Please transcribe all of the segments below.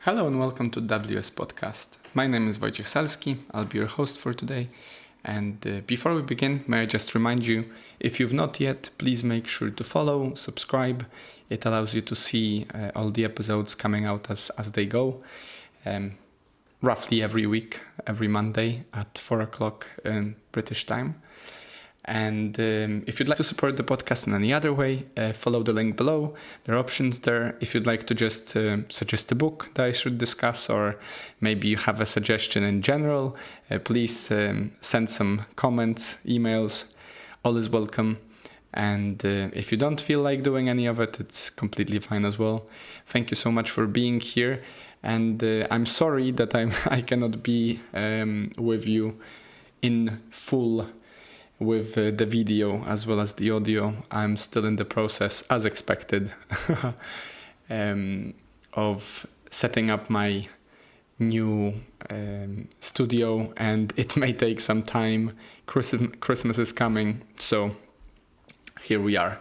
Hello and welcome to WS Podcast. My name is Wojciech Salski. I'll be your host for today. And before we begin, may I just remind you, if you've not yet, please make sure to follow, subscribe. It allows you to see all the episodes coming out as they go, roughly every week, every Monday at 4 o'clock British time. And if you'd like to support the podcast in any other way, follow the link below. There are options there. If you'd like to just suggest a book that I should discuss, or maybe you have a suggestion in general, please send some comments, emails. All is welcome. And if you don't feel like doing any of it, it's completely fine as well. Thank you so much for being here. And I'm sorry that I cannot be with you in full with the video as well as the audio. I'm still in the process, as expected, of setting up my new studio, and it may take some time. Christmas is coming, so here we are.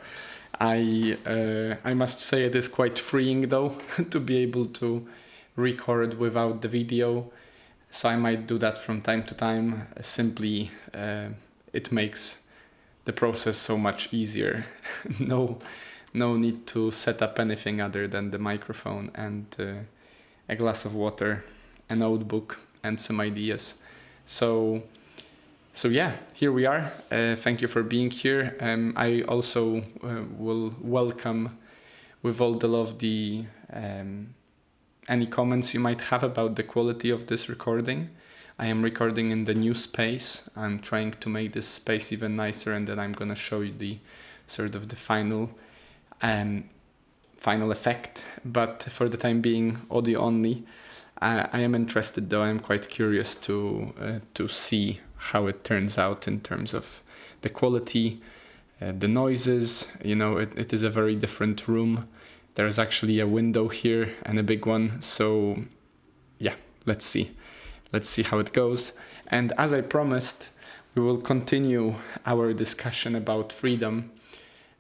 I must say it is quite freeing though to be able to record without the video, so I might do that from time to time. Simply it makes the process so much easier. No need to set up anything other than the microphone and a glass of water, a notebook, and some ideas. So yeah, here we are. Thank you for being here. I also will welcome with all the love any comments you might have about the quality of this recording. I am recording in the new space. I'm trying to make this space even nicer, and then I'm going to show you the sort of the final effect. But for the time being, audio only. I am interested though. I'm quite curious to see how it turns out in terms of the quality, the noises. You know, it is a very different room. There's actually a window here and a big one. So yeah, let's see how it goes. And as I promised, we will continue our discussion about freedom.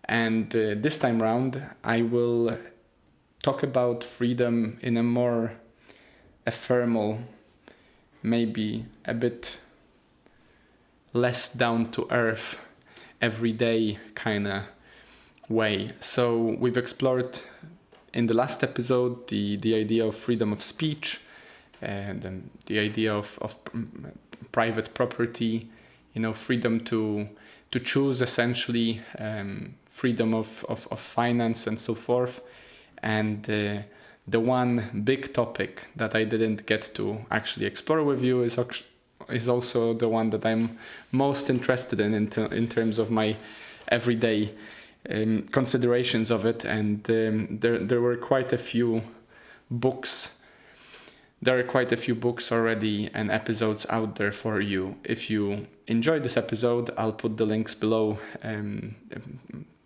And this time round, I will talk about freedom in a more ephemeral, maybe a bit less down to earth, everyday kind of way. So we've explored in the last episode the idea of freedom of speech, and the idea of private property, freedom to choose, essentially, freedom of finance and so forth. And the one big topic that I didn't get to actually explore with you is also the one that I'm most interested in terms of my everyday considerations of it. And there were quite a few books. There are quite a few books already and episodes out there for you. If you enjoyed this episode, I'll put the links below.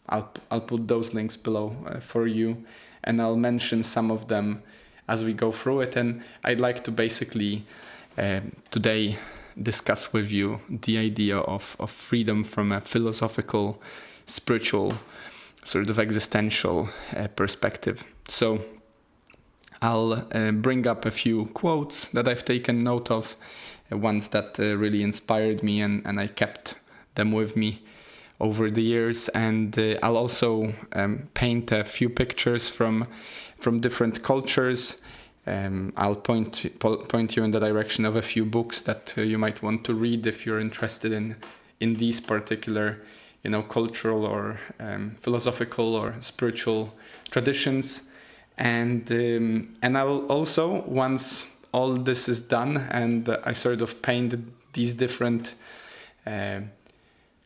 I'll put those links below for you, and I'll mention some of them as we go through it. And I'd like to basically today discuss with you the idea of freedom from a philosophical, spiritual, sort of existential perspective. So I'll bring up a few quotes that I've taken note of, ones that really inspired me, and I kept them with me over the years. And I'll also paint a few pictures from different cultures. I'll point you in the direction of a few books that you might want to read if you're interested in these particular, cultural or philosophical or spiritual traditions. And I'll also, once all this is done and I sort of paint these different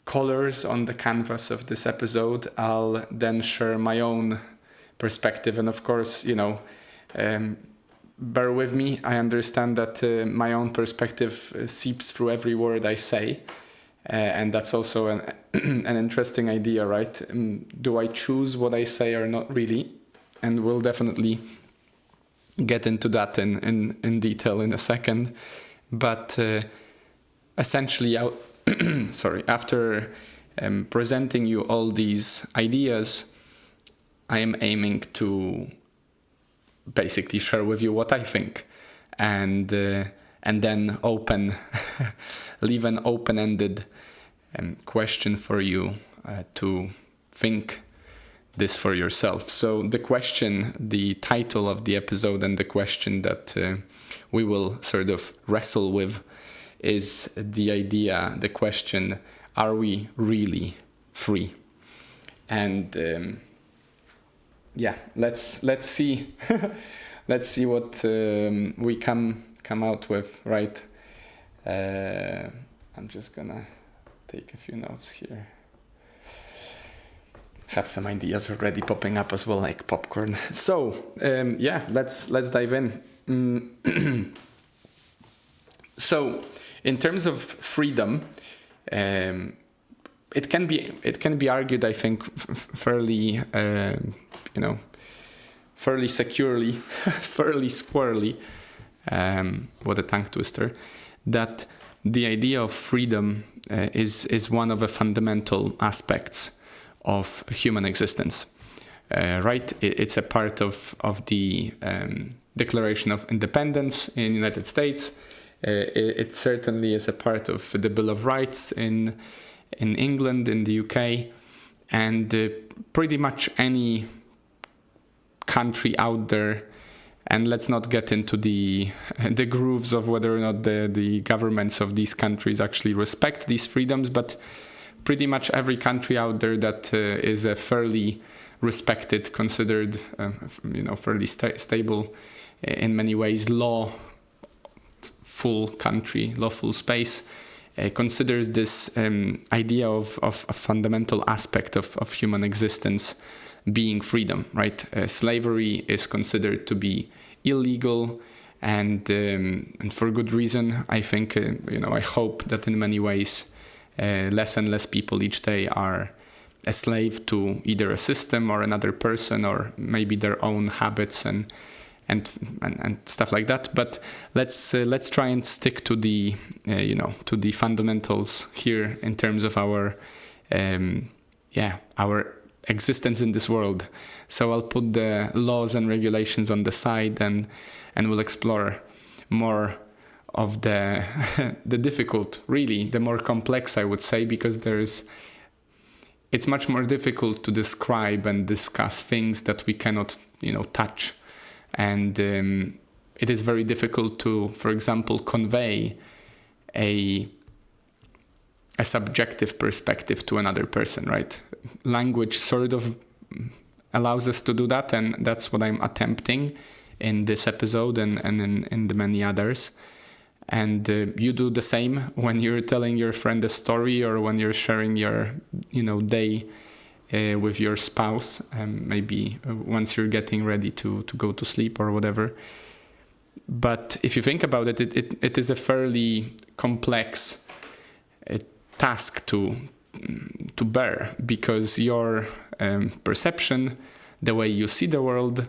colors on the canvas of this episode, I'll then share my own perspective. And of course, bear with me. I understand that my own perspective seeps through every word I say. And that's also an interesting idea, right? Do I choose what I say or not really? And we'll definitely get into that in detail in a second. But essentially, after presenting you all these ideas, I am aiming to basically share with you what I think, and then leave an open-ended question for you to think this for yourself. So the title of the episode and the question that we will sort of wrestle with is the question, are we really free? And let's see let's see what we come out with, right? I'm just gonna take a few notes here. Have some ideas already popping up as well, like popcorn. So let's dive in. So in terms of freedom, it can be argued, I think, fairly fairly securely, fairly squarely, what a tongue twister, that the idea of freedom is one of the fundamental aspects of human existence, right? It's a part of the Declaration of Independence in the United States. It certainly is a part of the Bill of Rights in England, in the UK, and pretty much any country out there. And let's not get into the grooves of whether or not the governments of these countries actually respect these freedoms, but pretty much every country out there that is a fairly respected, considered, fairly stable in many ways, lawful country, lawful space, considers this idea of a fundamental aspect of human existence being freedom, right? Slavery is considered to be illegal, and for good reason. I think, I hope that in many ways less and less people each day are a slave to either a system or another person, or maybe their own habits and stuff like that. But let's try and stick to the to the fundamentals here in terms of our existence in this world. So I'll put the laws and regulations on the side, and we'll explore more of the difficult, really the more complex, I would say, because it's much more difficult to describe and discuss things that we cannot touch, and it is very difficult to, for example, convey a subjective perspective to another person, right? Language sort of allows us to do that, and that's what I'm attempting in this episode and in the many others. And you do the same when you're telling your friend a story, or when you're sharing your day with your spouse, maybe once you're getting ready to go to sleep or whatever. But if you think about it, it is a fairly complex task to bear, because your perception, the way you see the world,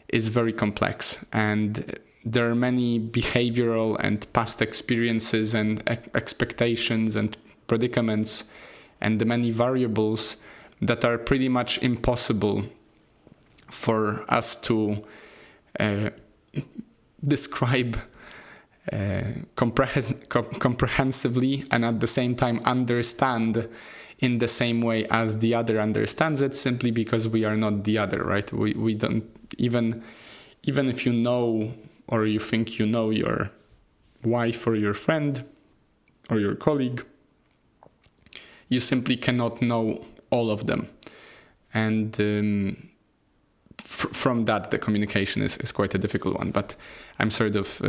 is very complex, and there are many behavioral and past experiences and expectations and predicaments and the many variables that are pretty much impossible for us to describe comprehensively, and at the same time understand in the same way as the other understands it, simply because we are not the other, right? We don't, even if you know, or you think you know your wife or your friend or your colleague, you simply cannot know all of them. And from that, the communication is quite a difficult one. But I'm sort of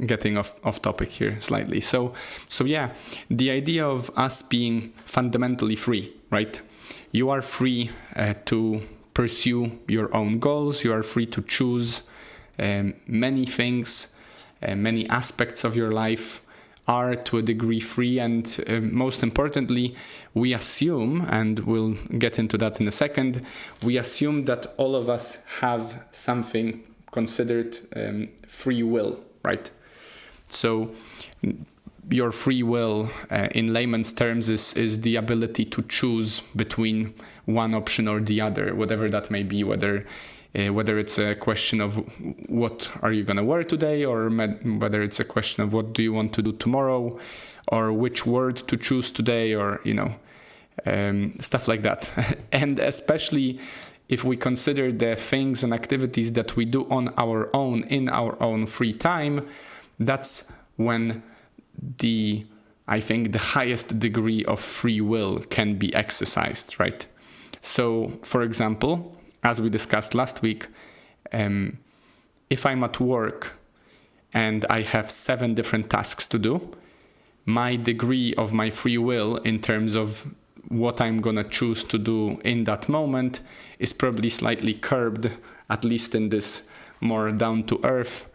getting off topic here slightly. So yeah, the idea of us being fundamentally free, right? You are free to pursue your own goals. You are free to choose many things, many aspects of your life are to a degree free, and most importantly, we assume, and we'll get into that in a second, we assume that all of us have something considered free will, right? So your free will, in layman's terms, is the ability to choose between one option or the other, whatever that may be, whether whether it's a question of what are you going to wear today, or whether it's a question of what do you want to do tomorrow, or which word to choose today, or, stuff like that. And especially if we consider the things and activities that we do on our own, in our own free time, that's when I think the highest degree of free will can be exercised, right? So, for example, as we discussed last week, if I'm at work and I have 7 different tasks to do, my degree of my free will in terms of what I'm gonna choose to do in that moment is probably slightly curbed, at least in this more down-to-earth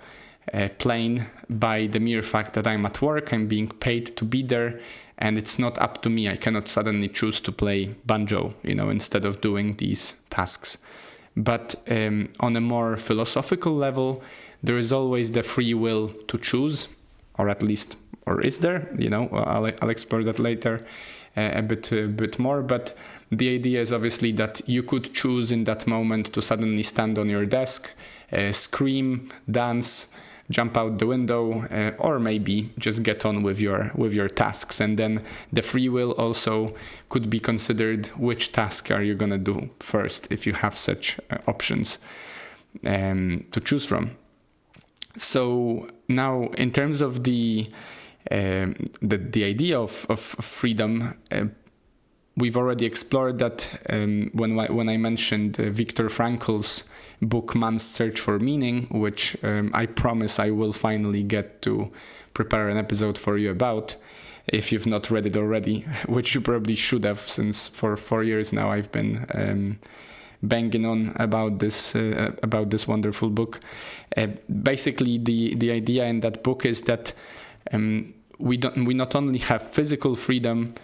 plane, by the mere fact that I'm at work, I'm being paid to be there, and it's not up to me. I cannot suddenly choose to play banjo, instead of doing these tasks. But on a more philosophical level, there is always the free will to choose, or is there? I'll explore that later a bit more. But the idea is obviously that you could choose in that moment to suddenly stand on your desk, scream, dance, jump out the window, or maybe just get on with your tasks. And then the free will also could be considered, which task are you going to do first, if you have such options to choose from. So now, in terms of the idea of freedom, we've already explored that when I mentioned Viktor Frankl's book Man's Search for Meaning, which I promise I will finally get to prepare an episode for you about, if you've not read it already, which you probably should have, since for 4 years now I've been banging on about this wonderful book. Basically, the idea in that book is that we not only have physical freedom,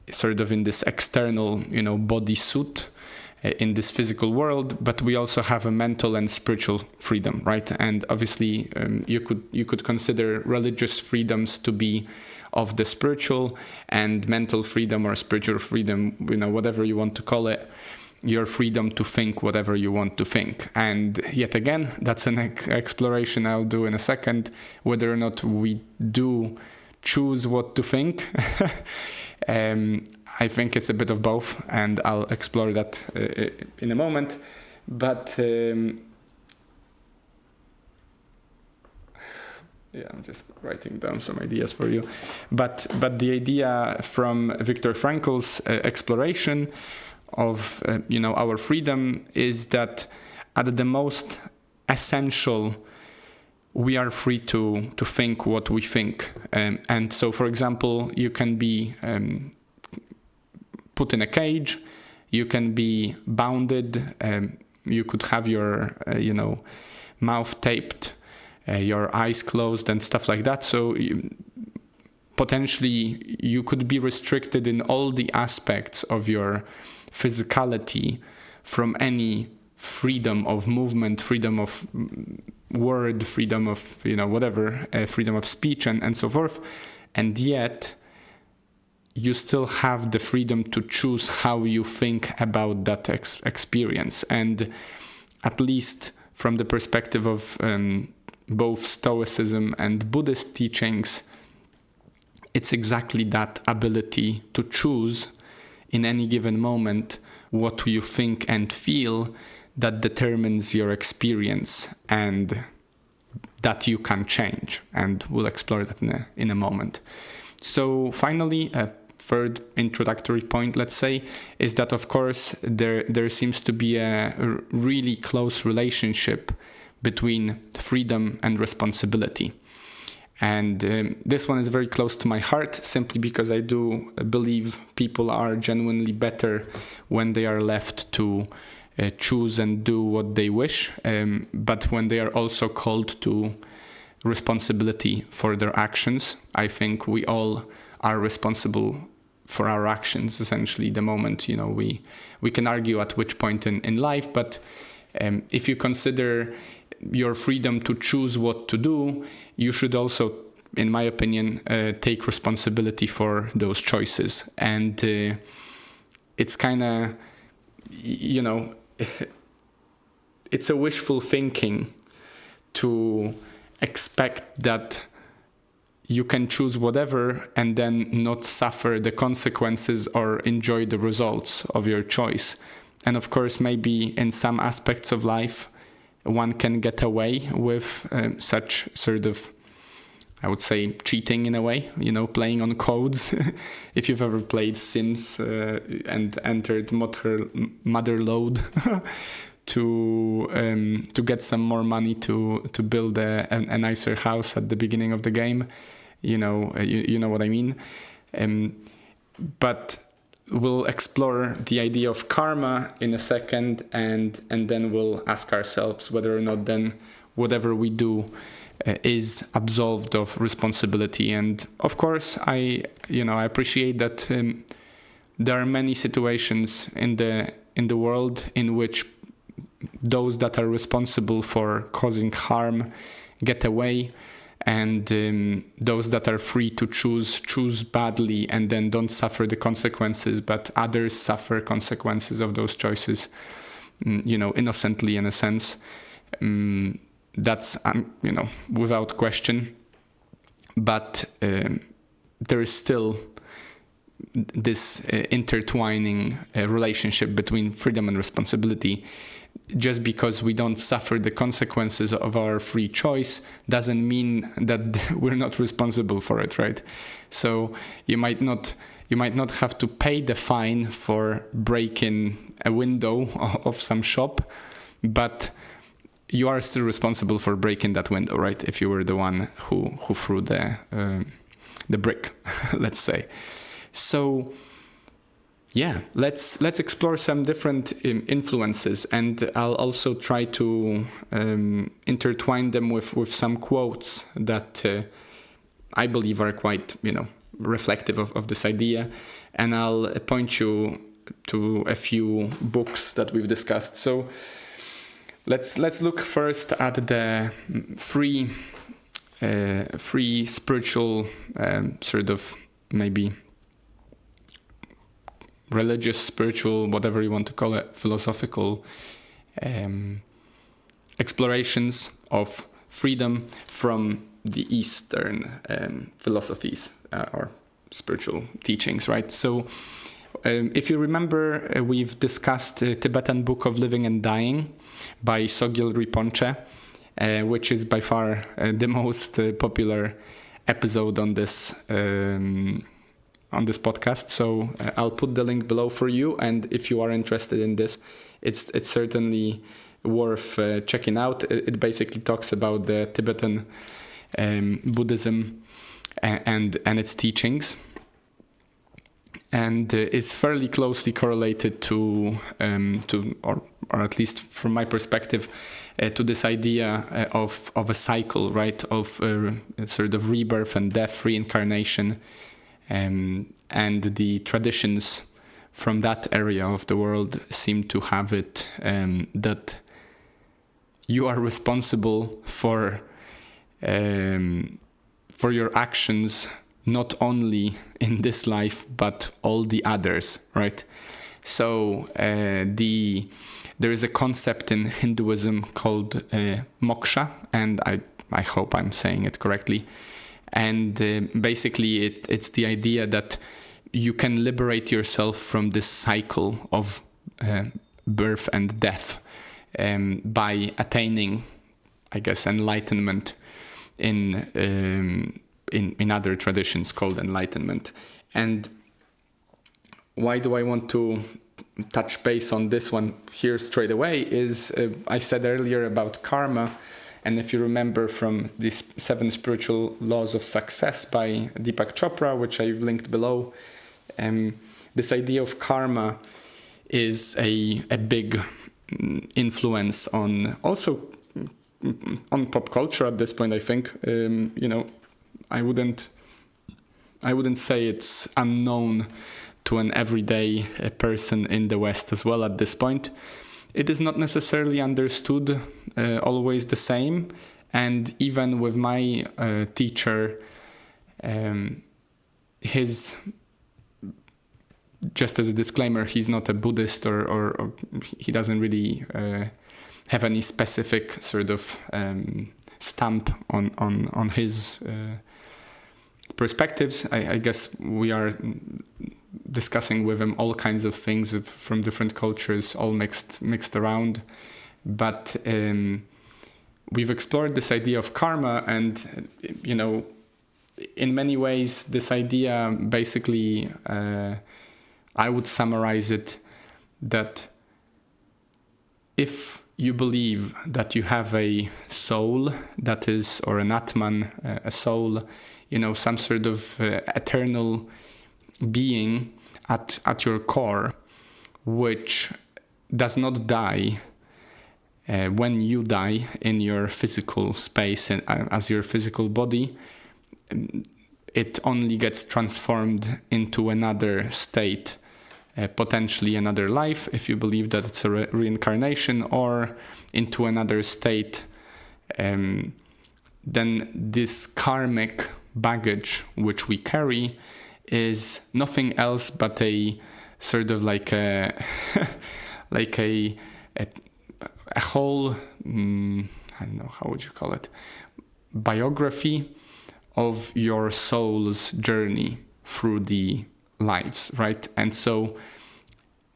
sort of in this external, body suit in this physical world, but we also have a mental and spiritual freedom, right? And obviously, you could consider religious freedoms to be of the spiritual, and mental freedom or spiritual freedom, whatever you want to call it, your freedom to think whatever you want to think. And yet again, that's an exploration I'll do in a second, whether or not we do choose what to think. I think it's a bit of both, and I'll explore that in a moment. But I'm just writing down some ideas for you. But the idea from Viktor Frankl's exploration of our freedom is that at the most essential, we are free to think what we think. And so, for example, you can be put in a cage, you can be bounded, you could have your mouth taped, your eyes closed and stuff like that. So potentially you could be restricted in all the aspects of your physicality from any freedom of movement, freedom of word, freedom of whatever, freedom of speech and so forth. And yet you still have the freedom to choose how you think about that experience. And at least from the perspective of both Stoicism and Buddhist teachings, it's exactly that ability to choose in any given moment what you think and feel that determines your experience, and that you can change. And we'll explore that in a moment. So finally, a third introductory point, let's say, is that of course there seems to be a really close relationship between freedom and responsibility. And this one is very close to my heart, simply because I do believe people are genuinely better when they are left to choose and do what they wish, but when they are also called to responsibility for their actions. I think we all are responsible for our actions, essentially, the moment we can argue at which point in life, but if you consider your freedom to choose what to do, you should also, in my opinion, take responsibility for those choices. And it's kind of, it's a wishful thinking to expect that you can choose whatever and then not suffer the consequences or enjoy the results of your choice. And of course, maybe in some aspects of life, one can get away with such sort of, I would say, cheating in a way, playing on codes. If you've ever played Sims and entered motherlode to get some more money to build a nicer house at the beginning of the game, you know what I mean. But we'll explore the idea of karma in a second, and then we'll ask ourselves whether or not then whatever we do is absolved of responsibility. And of course, I appreciate that there are many situations in the world in which those that are responsible for causing harm get away, and those that are free to choose badly and then don't suffer the consequences, but others suffer consequences of those choices, innocently in a sense. That's without question. But there is still this intertwining relationship between freedom and responsibility. Just because we don't suffer the consequences of our free choice doesn't mean that we're not responsible for it, right? So you might not have to pay the fine for breaking a window of some shop, but you are still responsible for breaking that window, right? If you were the one who threw the brick, let's say. So yeah, let's explore some different influences, and I'll also try to intertwine them with some quotes that I believe are quite reflective of this idea, and I'll point you to a few books that we've discussed. So let's look first at the free spiritual sort of maybe religious, spiritual, whatever you want to call it, philosophical explorations of freedom from the Eastern philosophies or spiritual teachings, right? So if you remember, we've discussed Tibetan Book of Living and Dying by Sogyal Rinpoche, which is by far the most popular episode on this podcast. So I'll put the link below for you, and if you are interested in this, it's certainly worth checking out. It basically talks about the Tibetan Buddhism and its teachings, and is fairly closely correlated to or at least from my perspective, to this idea of a cycle, right, of sort of rebirth and death, reincarnation. And the traditions from that area of the world seem to have it that you are responsible for your actions, not only in this life but all the others, right? So there is a concept in Hinduism called moksha, and I hope I'm saying it correctly. And basically it's the idea that you can liberate yourself from this cycle of birth and death by attaining, I guess, enlightenment in other traditions called enlightenment. And why do I want to touch base on this one here straight away is I said earlier about karma. And if you remember from these 7 spiritual laws of success by Deepak Chopra, which I've linked below, this idea of karma is a big influence on pop culture at this point. I think I wouldn't say it's unknown to an everyday person in the West as well at this point. It is not necessarily understood always the same, and even with my teacher, just as a disclaimer, he's not a Buddhist or he doesn't really have any specific sort of stamp on his perspectives. I guess we are discussing with him all kinds of things from different cultures, all mixed around. But we've explored this idea of karma, and in many ways, this idea basically, I would summarize it that if you believe that you have a soul that is, or an Atman, a soul, some sort of eternal being at your core, which does not die when you die in your physical space and as your physical body, it only gets transformed into another state, potentially another life, if you believe that it's a reincarnation, or into another state. Then this karmic baggage which we carry is nothing else but a sort of like a whole, I don't know, how would you call it, biography of your soul's journey through the lives, right? And so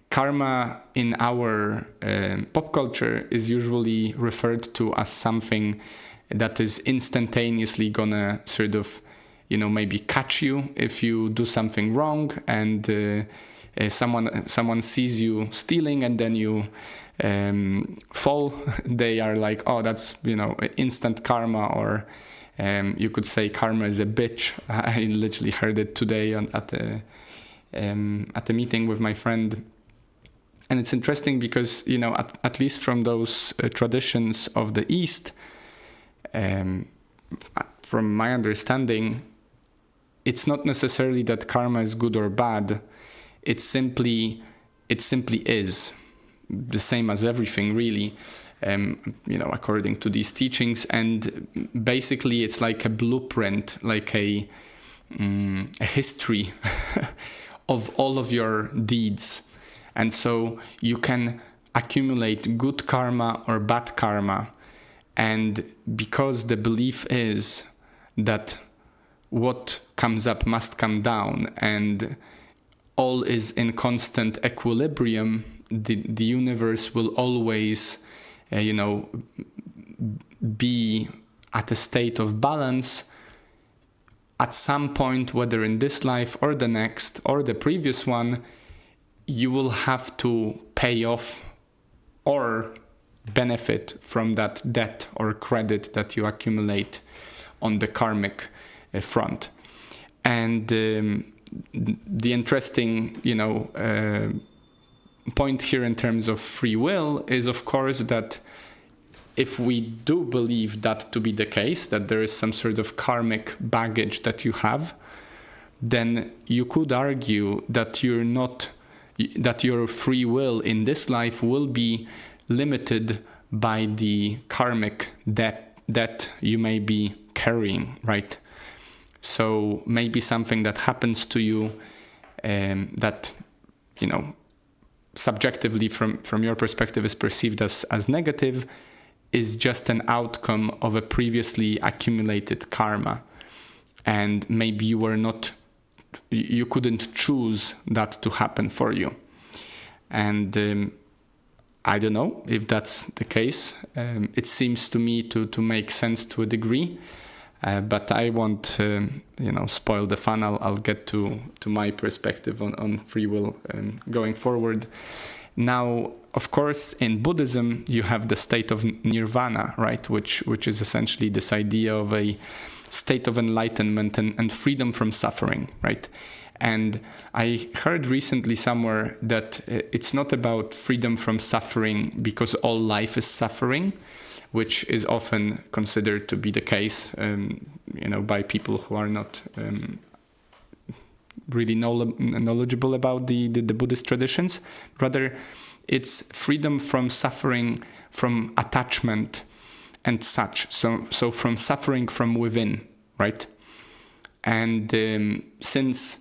karma in our pop culture is usually referred to as something that is instantaneously gonna sort of, maybe catch you if you do something wrong, and someone sees you stealing and then you fall. They are like, oh, that's instant karma, or you could say karma is a bitch. I literally heard it today at a meeting with my friend. And it's interesting because, at least from those traditions of the East, from my understanding, it's not necessarily that karma is good or bad. It simply is the same as everything, really, according to these teachings. And basically, it's like a blueprint, like a history of all of your deeds. And so you can accumulate good karma or bad karma. And because the belief is that what comes up must come down and all is in constant equilibrium, the universe will always, be at a state of balance at some point, whether in this life or the next or the previous one. You will have to pay off or benefit from that debt or credit that you accumulate on the karmic front. And the interesting, point here in terms of free will is, of course, that if we do believe that to be the case, that there is some sort of karmic baggage that you have, then you could argue that that your free will in this life will be limited by the karmic debt you may be carrying, right? So maybe something that happens to you that, subjectively from your perspective is perceived as negative is just an outcome of a previously accumulated karma. And maybe you couldn't choose that to happen for you. And I don't know if that's the case. It seems to me to make sense to a degree. But I won't, spoil the fun. I'll get to my perspective on free will going forward. Now, of course, in Buddhism, you have the state of nirvana, right? Which is essentially this idea of a state of enlightenment and freedom from suffering, right? And I heard recently somewhere that it's not about freedom from suffering because all life is suffering, which is often considered to be the case, by people who are not really knowledgeable about the Buddhist traditions. Rather, it's freedom from suffering, from attachment and such. So from suffering from within, right? And since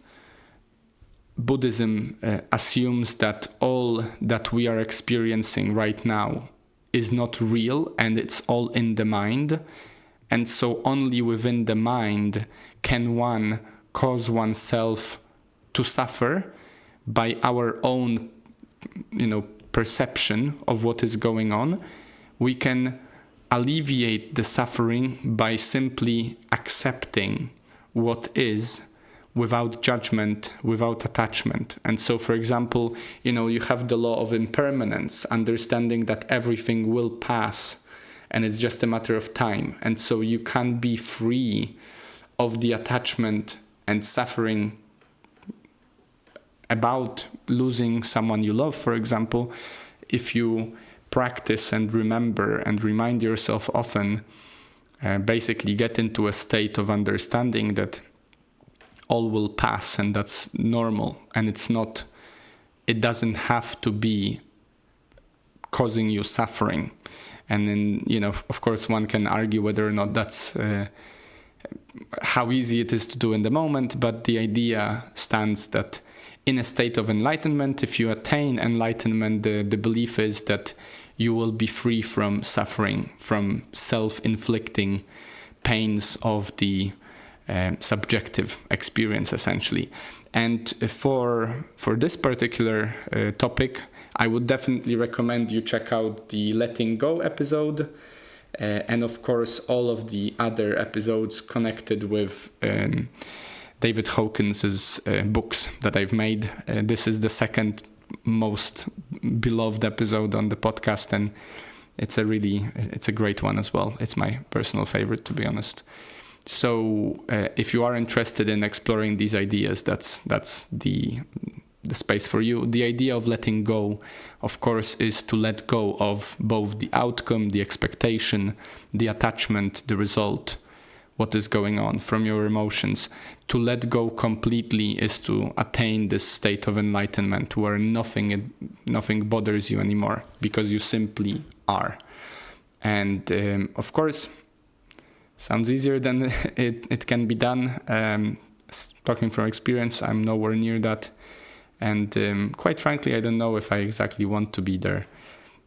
Buddhism assumes that all that we are experiencing right now is not real and it's all in the mind. And so only within the mind can one cause oneself to suffer by our own, perception of what is going on. We can alleviate the suffering by simply accepting what is, without judgment, without attachment. And so, for example, you have the law of impermanence, understanding that everything will pass and it's just a matter of time. And so you can be free of the attachment and suffering about losing someone you love, for example, if you practice and remember and remind yourself often, basically get into a state of understanding that all will pass and that's normal, and it doesn't have to be causing you suffering. And then, of course, one can argue whether or not that's how easy it is to do in the moment, but the idea stands that in a state of enlightenment, if you attain enlightenment, the belief is that you will be free from suffering, from self-inflicting pains of the subjective experience, essentially. And for this particular topic, I would definitely recommend you check out the Letting Go episode, and of course all of the other episodes connected with David Hawkins's books that I've made. This is the second most beloved episode on the podcast, and it's a great one as well. It's my personal favorite, to be honest. So if you are interested in exploring these ideas, that's the space for you. The idea of letting go, of course, is to let go of both the outcome, the expectation, the attachment, the result, what is going on from your emotions. To let go completely is to attain this state of enlightenment where nothing bothers you anymore, because you simply are. And of course, sounds easier than it can be done. Talking from experience, I'm nowhere near that. And quite frankly, I don't know if I exactly want to be there.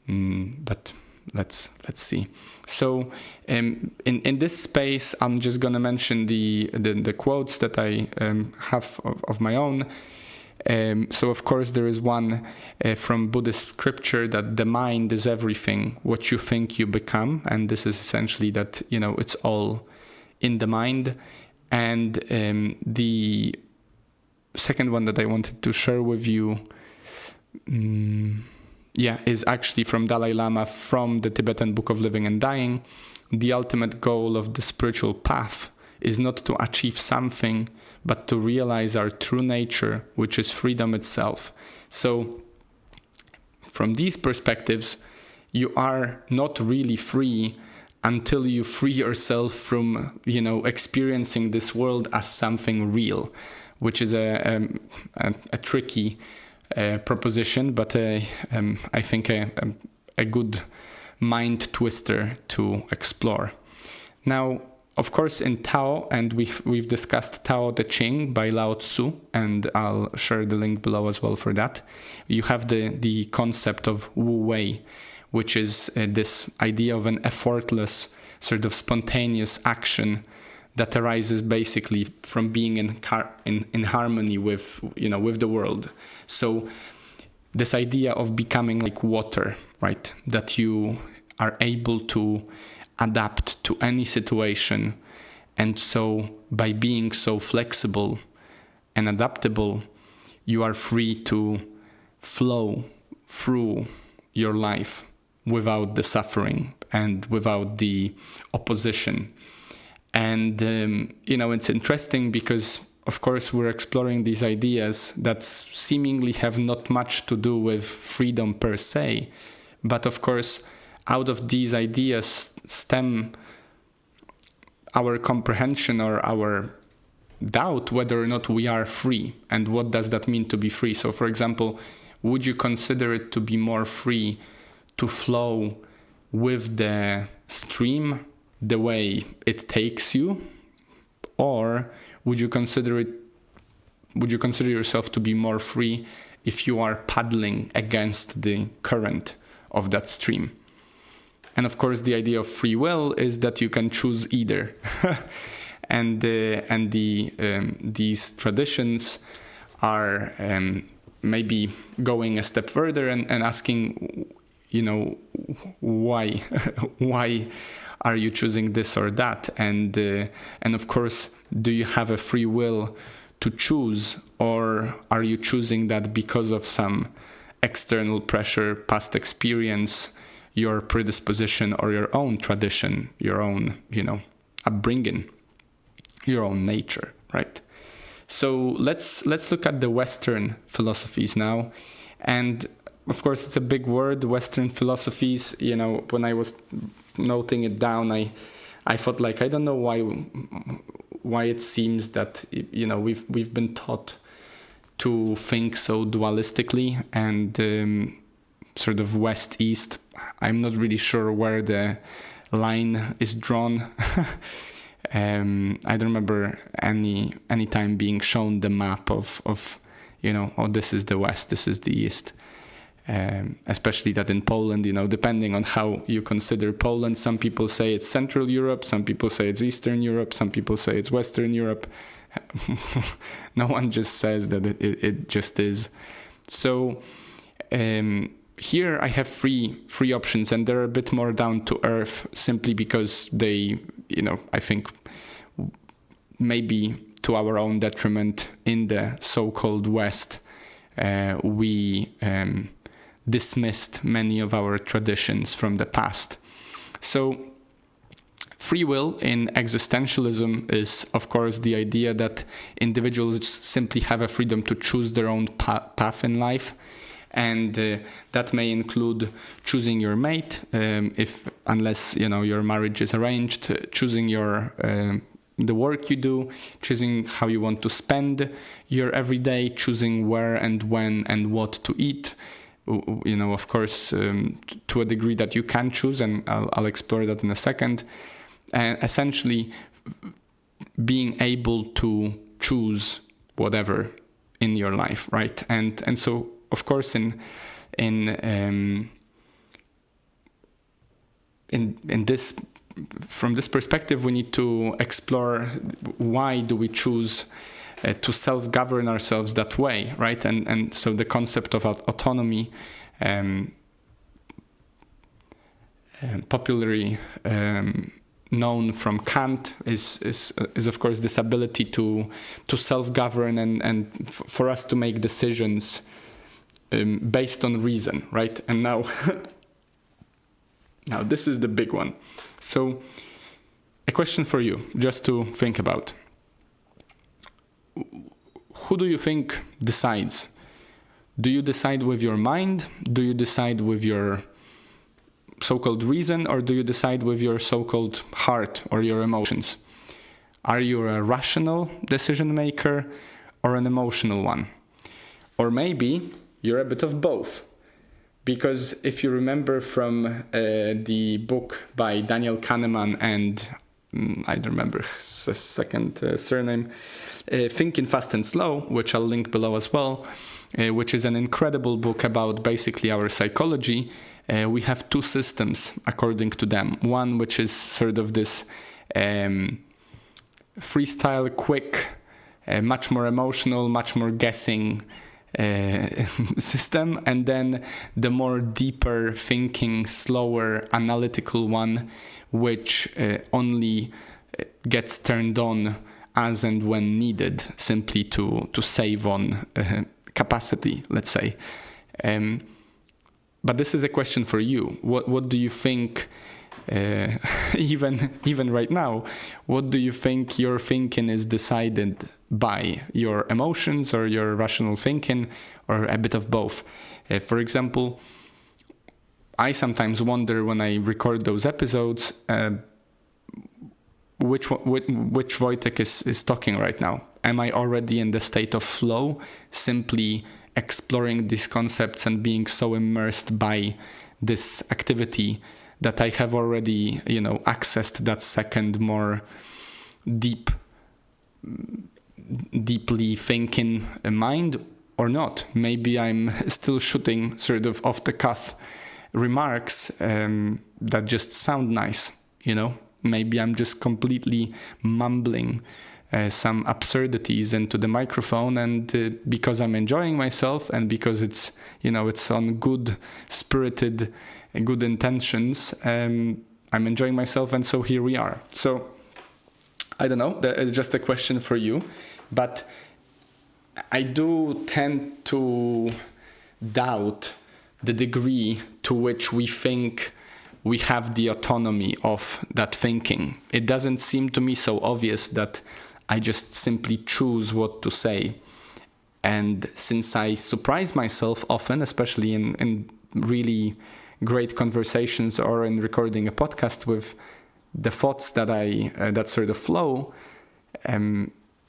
But let's see. So in this space, I'm just going to mention the quotes that I have of my own. So of course there is one from Buddhist scripture that the mind is everything. What you think you become, and this is essentially that it's all in the mind. And the second one that I wanted to share with you, is actually from Dalai Lama, from the Tibetan Book of Living and Dying. The ultimate goal of the spiritual path is not to achieve something, but to realize our true nature, which is freedom itself. So from these perspectives, you are not really free until you free yourself from, experiencing this world as something real, which is a tricky proposition, but I think a good mind twister to explore. Now, of course, in Tao, and we've discussed Tao Te Ching by Lao Tzu, and I'll share the link below as well for that. You have the concept of Wu Wei, which is this idea of an effortless, sort of spontaneous action that arises basically from being in harmony with the world. So this idea of becoming like water, right? That you are able to adapt to any situation, and so by being so flexible and adaptable, you are free to flow through your life without the suffering and without the opposition. And it's interesting because, of course, we're exploring these ideas that seemingly have not much to do with freedom per se, but of course out of these ideas stem our comprehension or our doubt whether or not we are free, and what does that mean to be free. So, for example, would you consider it to be more free to flow with the stream the way it takes you, or would you consider yourself to be more free if you are paddling against the current of that stream? And of course, the idea of free will is that you can choose either. and these traditions are maybe going a step further and asking, why why are you choosing this or that? And of course, do you have a free will to choose, or are you choosing that because of some external pressure, past experience, your predisposition, or your own tradition, your own, upbringing, your own nature, right? So let's look at the Western philosophies now. And of course, it's a big word, Western philosophies. When I was noting it down, I thought, like, I don't know why it seems that, we've been taught to think so dualistically and sort of west-east. I'm not really sure where the line is drawn. I don't remember any time being shown the map of this is the west, this is the east. Especially that in Poland, depending on how you consider Poland, some people say it's Central Europe, some people say it's Eastern Europe, some people say it's Western Europe. No one just says that it just is. So here I have three options, and they're a bit more down to earth, simply because they, I think maybe to our own detriment in the so-called West, we dismissed many of our traditions from the past. So free will in existentialism is, of course, the idea that individuals simply have a freedom to choose their own path in life. And that may include choosing your mate, unless your marriage is arranged, choosing the work you do, choosing how you want to spend your everyday, choosing where and when and what to eat. Of course, to a degree that you can choose, and I'll explore that in a second. And essentially, being able to choose whatever in your life, right? And so, of course, in this, from this perspective, we need to explore why do we choose to self-govern ourselves that way, right? And so the concept of autonomy, popularly known from Kant, is of course this ability to self-govern and for us to make decisions based on reason, right? And now this is the big one. So a question for you, just to think about. Who do you think decides? Do you decide with your mind? Do you decide with your so-called reason? Or do you decide with your so-called heart or your emotions? Are you a rational decision maker or an emotional one? Or maybe you're a bit of both. Because if you remember from the book by Daniel Kahneman and I don't remember his second surname, Thinking Fast and Slow, which I'll link below as well, which is an incredible book about basically our psychology. We have two systems according to them. One which is sort of this freestyle, quick, much more emotional, much more guessing system, and then the more deeper thinking, slower, analytical one, which only gets turned on as and when needed, simply to save on capacity, let's say. But this is a question for you. What do you think? Even right now, what do you think your thinking is decided by? Your emotions or your rational thinking, or a bit of both? For example, I sometimes wonder when I record those episodes, which Wojtek is talking right now. Am I already in the state of flow, simply exploring these concepts and being so immersed by this activity that I have already, accessed that second, more deeply thinking mind, or not? Maybe I'm still shooting sort of off the cuff remarks that just sound nice, Maybe I'm just completely mumbling some absurdities into the microphone, and because I'm enjoying myself and because it's on good spirited, good intentions, I'm enjoying myself, and so here we are. So I don't know, that is just a question for you, but I do tend to doubt the degree to which we think we have the autonomy of that thinking. It doesn't seem to me so obvious that I just simply choose what to say. And since I surprise myself often, especially in really great conversations or in recording a podcast with the thoughts that sort of flow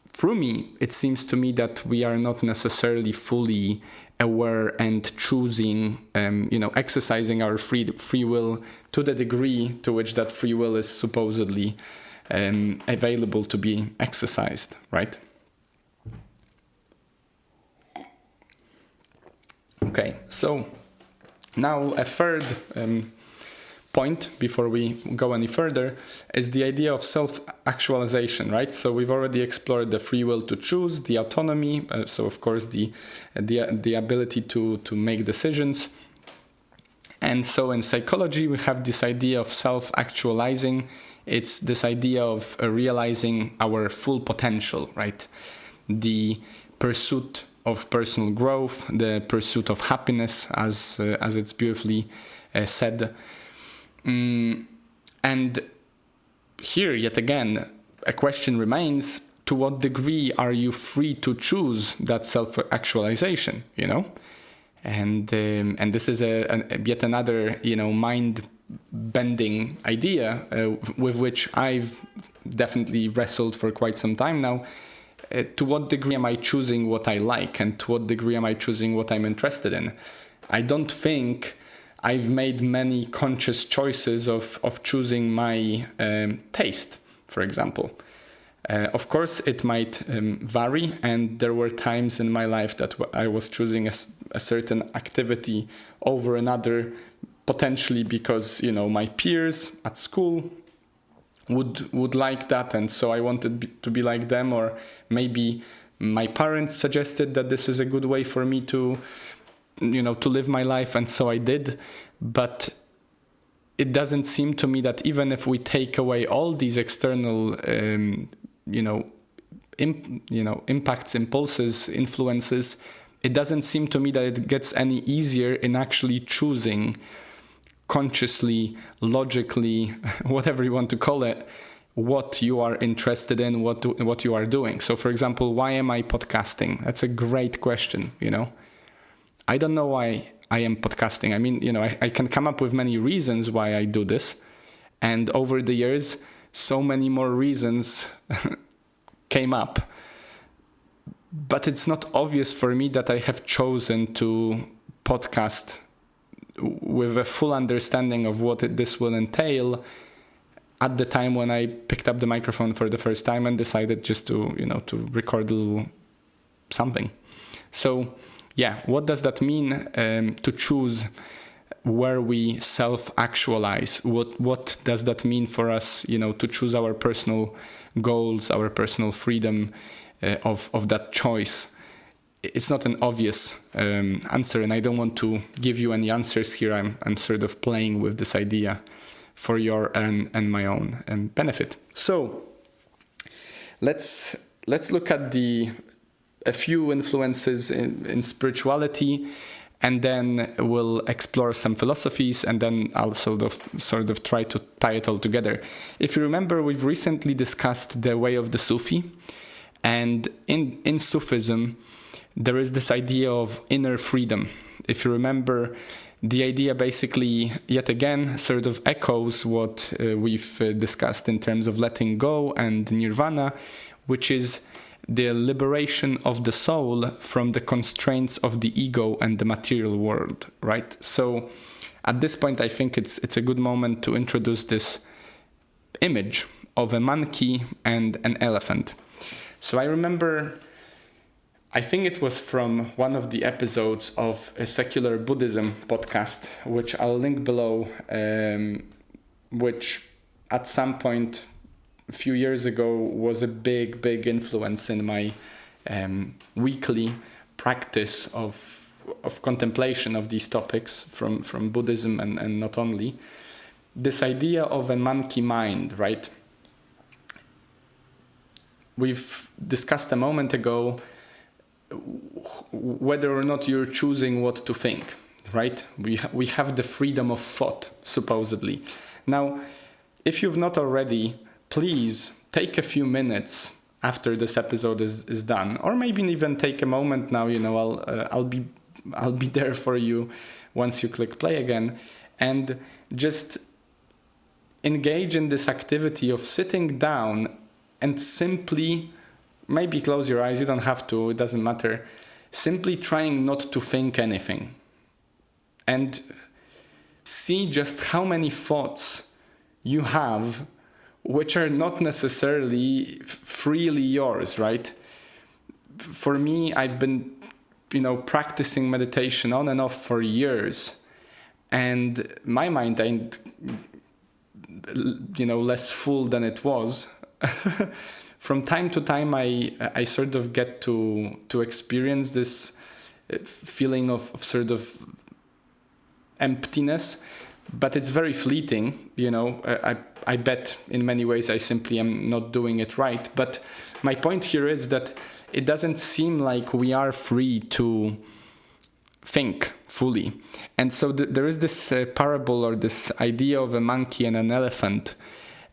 through me, it seems to me that we are not necessarily fully aware and choosing, exercising our free will to the degree to which that free will is supposedly available to be exercised, right? Okay, so now a third point before we go any further is the idea of self-actualization, right? So we've already explored the free will to choose, the autonomy, so of course the ability to make decisions. And so in psychology we have this idea of self-actualizing. It's this idea of realizing our full potential, right? The pursuit of personal growth, the pursuit of happiness, as it's beautifully said. And here, yet again, a question remains: to what degree are you free to choose that self-actualization? And this is yet another mind-bending idea with which I've definitely wrestled for quite some time now. To what degree am I choosing what I like, and to what degree am I choosing what I'm interested in? I don't think I've made many conscious choices of choosing my taste, for example. Of course, it might vary, and there were times in my life that I was choosing a certain activity over another, potentially because my peers at school would like that, and so I wanted to be like them, or maybe my parents suggested that this is a good way for me to live my life, and so I did. But it doesn't seem to me that even if we take away all these external impacts, impulses, influences, it doesn't seem to me that it gets any easier in actually choosing consciously, logically, whatever you want to call it, what you are interested in, what you are doing. So for example, why am I podcasting? That's a great question, I don't know why I am podcasting. I mean, I can come up with many reasons why I do this. And over the years, so many more reasons came up. But it's not obvious for me that I have chosen to podcast with a full understanding of what this will entail at the time when I picked up the microphone for the first time and decided just to record a little something. So yeah, what does that mean to choose where we self-actualize? What does that mean for us, to choose our personal goals, our personal freedom of that choice? It's not an obvious answer, and I don't want to give you any answers here. I'm sort of playing with this idea for your and my own benefit. So let's look at a few influences in spirituality, and then we'll explore some philosophies, and then I'll sort of try to tie it all together. If you remember, we've recently discussed the way of the Sufi, and in Sufism, there is this idea of inner freedom. If you remember, the idea basically, yet again, sort of echoes what we've discussed in terms of letting go and nirvana, which is the liberation of the soul from the constraints of the ego and the material world, right? So at this point, I think it's a good moment to introduce this image of a monkey and an elephant. So I remember I think it was from one of the episodes of a Secular Buddhism podcast, which I'll link below, which at some point a few years ago was a big influence in my weekly practice of contemplation of these topics from Buddhism and not only. This idea of a monkey mind, right? We've discussed a moment ago whether or not you're choosing what to think, right? We have the freedom of thought, supposedly. Now, if you've not already, please take a few minutes after this episode is done, or maybe even take a moment now. I'll be there for you once you click play again, and just engage in this activity of sitting down and simply, maybe close your eyes, you don't have to, it doesn't matter, simply trying not to think anything. And see just how many thoughts you have which are not necessarily freely yours, right? For me, I've been, practicing meditation on and off for years, and my mind ain't, less full than it was. From time to time, I sort of get to experience this feeling of sort of emptiness, but it's very fleeting. I bet in many ways I simply am not doing it right. But my point here is that it doesn't seem like we are free to think fully. And so there is this parable, or this idea of a monkey and an elephant.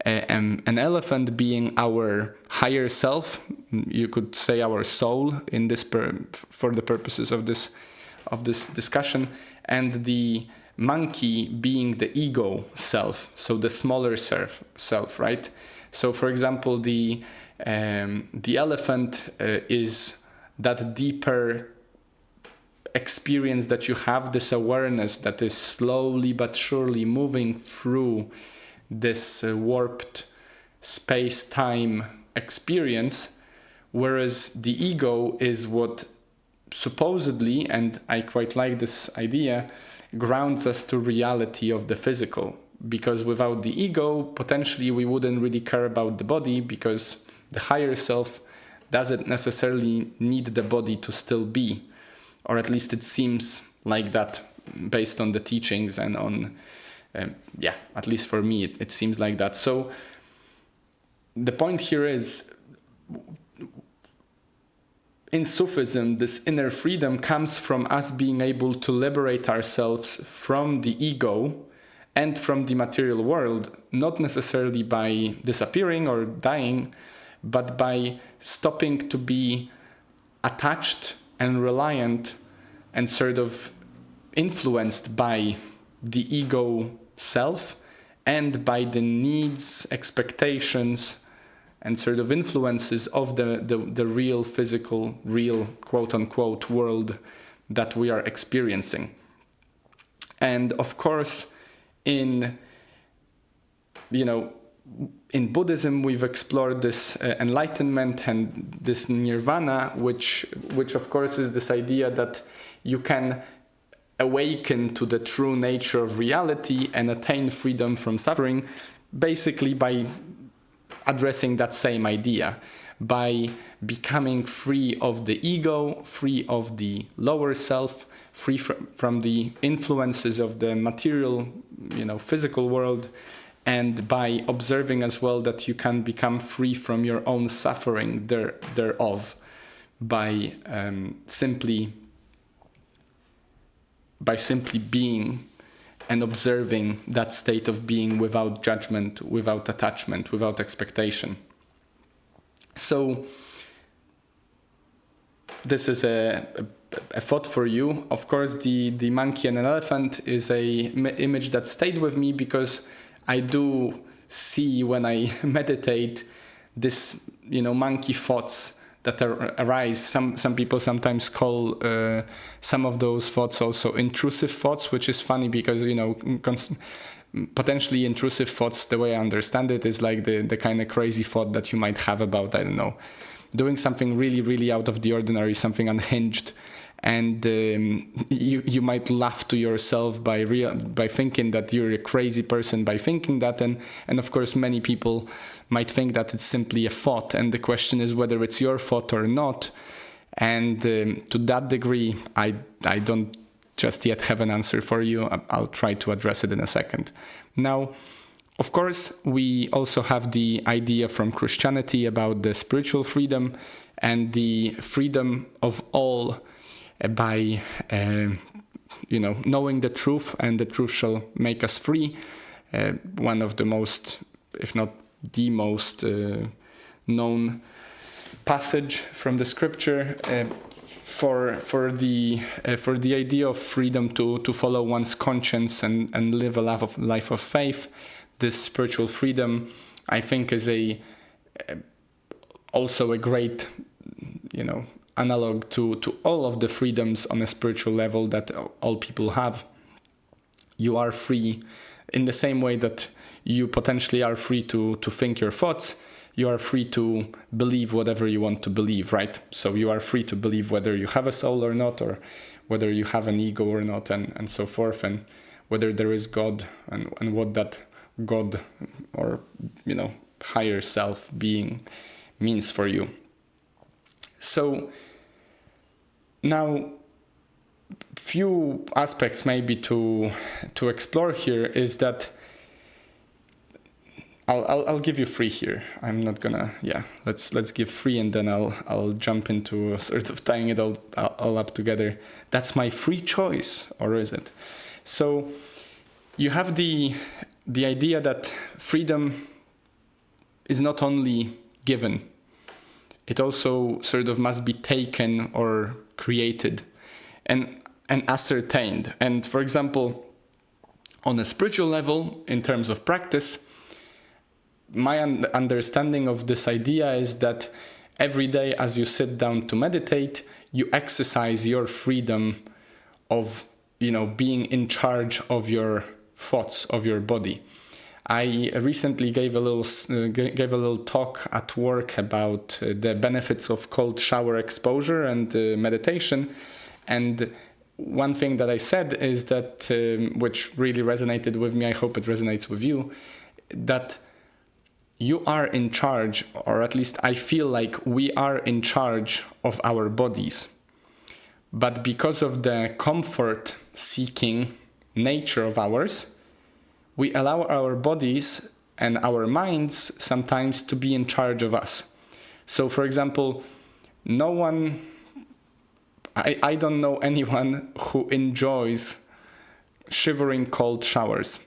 An elephant being our higher self, you could say our soul in this for the purposes of this discussion, and the monkey being the ego self, so the smaller self, right? So, for example, the elephant is that deeper experience that you have, this awareness that is slowly but surely moving through this warped space-time experience, whereas the ego is what supposedly, and I quite like this idea, grounds us to reality of the physical. Because without the ego, potentially we wouldn't really care about the body, because the higher self doesn't necessarily need the body to still be, or at least it seems like that based on the teachings and on at least for me, it seems like that. So the point here is, in Sufism, this inner freedom comes from us being able to liberate ourselves from the ego and from the material world, not necessarily by disappearing or dying, but by stopping to be attached and reliant and sort of influenced by the ego self and by the needs, expectations, and sort of influences of the real physical, real quote-unquote world that we are experiencing. And of course, in Buddhism, we've explored this enlightenment and this nirvana, which of course is this idea that you can awaken to the true nature of reality and attain freedom from suffering, basically by addressing that same idea, by becoming free of the ego, free of the lower self, free from the influences of the material, physical world, and by observing as well that you can become free from your own suffering thereof by simply being and observing that state of being without judgment, without attachment, without expectation. So this is a thought for you. Of course, the monkey and an elephant is a image that stayed with me because I do see when I meditate this, monkey thoughts that arise. Some people sometimes call some of those thoughts also intrusive thoughts, which is funny because, potentially intrusive thoughts, the way I understand it, is like the kind of crazy thought that you might have about, I don't know, doing something really, really out of the ordinary, something unhinged. And you might laugh to yourself by thinking that you're a crazy person by thinking that. And of course, many people might think that it's simply a thought. And the question is whether it's your thought or not. And to that degree, I don't just yet have an answer for you. I'll try to address it in a second. Now, of course, we also have the idea from Christianity about the spiritual freedom and the freedom of all by, knowing the truth, and the truth shall make us free. One of the most, if not the most known passage from the scripture for the idea of freedom to follow one's conscience and live a life of faith. This spiritual freedom, I think, is also a great, analog to all of the freedoms on a spiritual level that all people have. You are free in the same way that you potentially are free to think your thoughts. You are free to believe whatever you want to believe, right? So you are free to believe whether you have a soul or not, or whether you have an ego or not, and so forth, and whether there is God and what that God or, higher self being means for you. So now, few aspects maybe to explore here is that I'll give you three here. I'm not gonna, let's give three, and then I'll jump into sort of tying it all up together. That's my free choice, or is it? So you have the idea that freedom is not only given, it also sort of must be taken or created and ascertained. And for example, on a spiritual level, in terms of practice, my understanding of this idea is that every day as you sit down to meditate, you exercise your freedom of, being in charge of your thoughts, of your body. I recently gave a little talk at work about the benefits of cold shower exposure and meditation. And one thing that I said is that, which really resonated with me, I hope it resonates with you, that you are in charge, or at least I feel like we are in charge of our bodies. But because of the comfort-seeking nature of ours, we allow our bodies and our minds sometimes to be in charge of us. So, for example, I don't know anyone who enjoys shivering cold showers.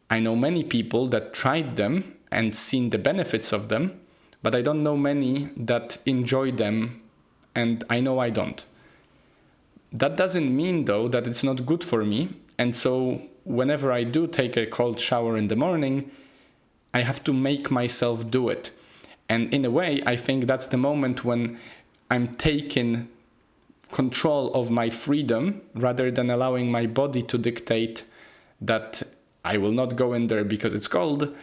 I know many people that tried them and seen the benefits of them, but I don't know many that enjoy them, and I know I don't. That doesn't mean, though, that it's not good for me, and so whenever I do take a cold shower in the morning, I have to make myself do it. And in a way, I think that's the moment when I'm taking control of my freedom rather than allowing my body to dictate that I will not go in there because it's cold.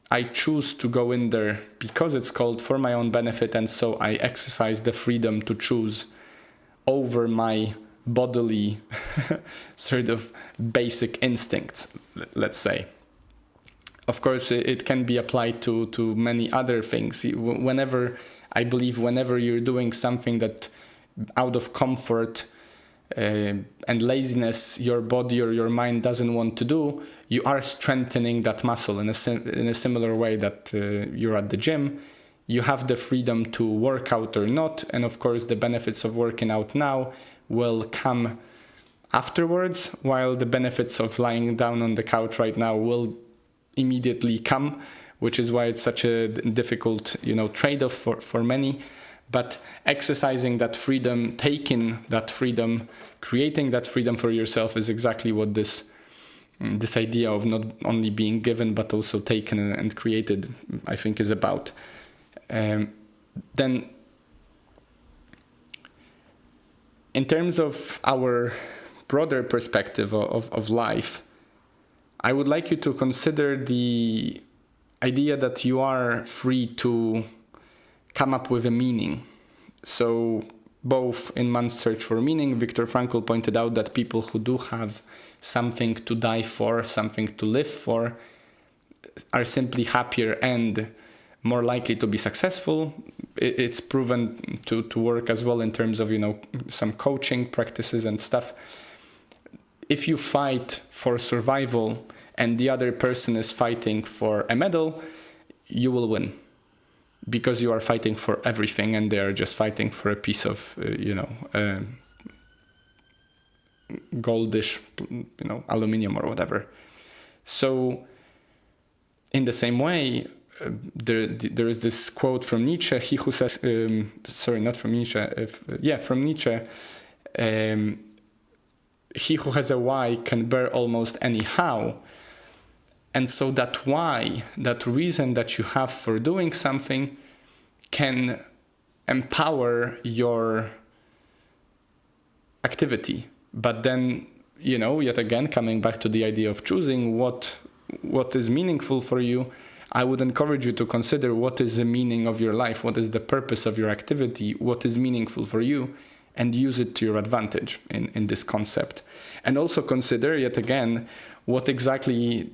I choose to go in there because it's cold for my own benefit, and so I exercise the freedom to choose over my bodily sort of basic instincts, let's say. Of course, it can be applied to many other things. Whenever you're doing something that out of comfort and laziness your body or your mind doesn't want to do, you are strengthening that muscle in a similar way that you're at the gym. You have the freedom to work out or not, and of course the benefits of working out now will come afterwards, while the benefits of lying down on the couch right now will immediately come, which is why it's such a difficult, trade-off for many. But exercising that freedom, taking that freedom, creating that freedom for yourself is exactly what this idea of not only being given but also taken and created, I think, is about. Then, in terms of our broader perspective of life, I would like you to consider the idea that you are free to come up with a meaning. So both in Man's Search for Meaning, Viktor Frankl pointed out that people who do have something to die for, something to live for, are simply happier and more likely to be successful. It's proven to work as well in terms of, some coaching practices and stuff. If you fight for survival and the other person is fighting for a medal, you will win, because you are fighting for everything and they are just fighting for a piece of, goldish, aluminium or whatever. So in the same way, there is this quote from Nietzsche, he who says, not from Nietzsche, from Nietzsche, he who has a why can bear almost any how. And so that why, that reason that you have for doing something, can empower your activity. But then, yet again, coming back to the idea of choosing what is meaningful for you, I would encourage you to consider what is the meaning of your life, what is the purpose of your activity, what is meaningful for you, and use it to your advantage in this concept. And also consider, yet again, what exactly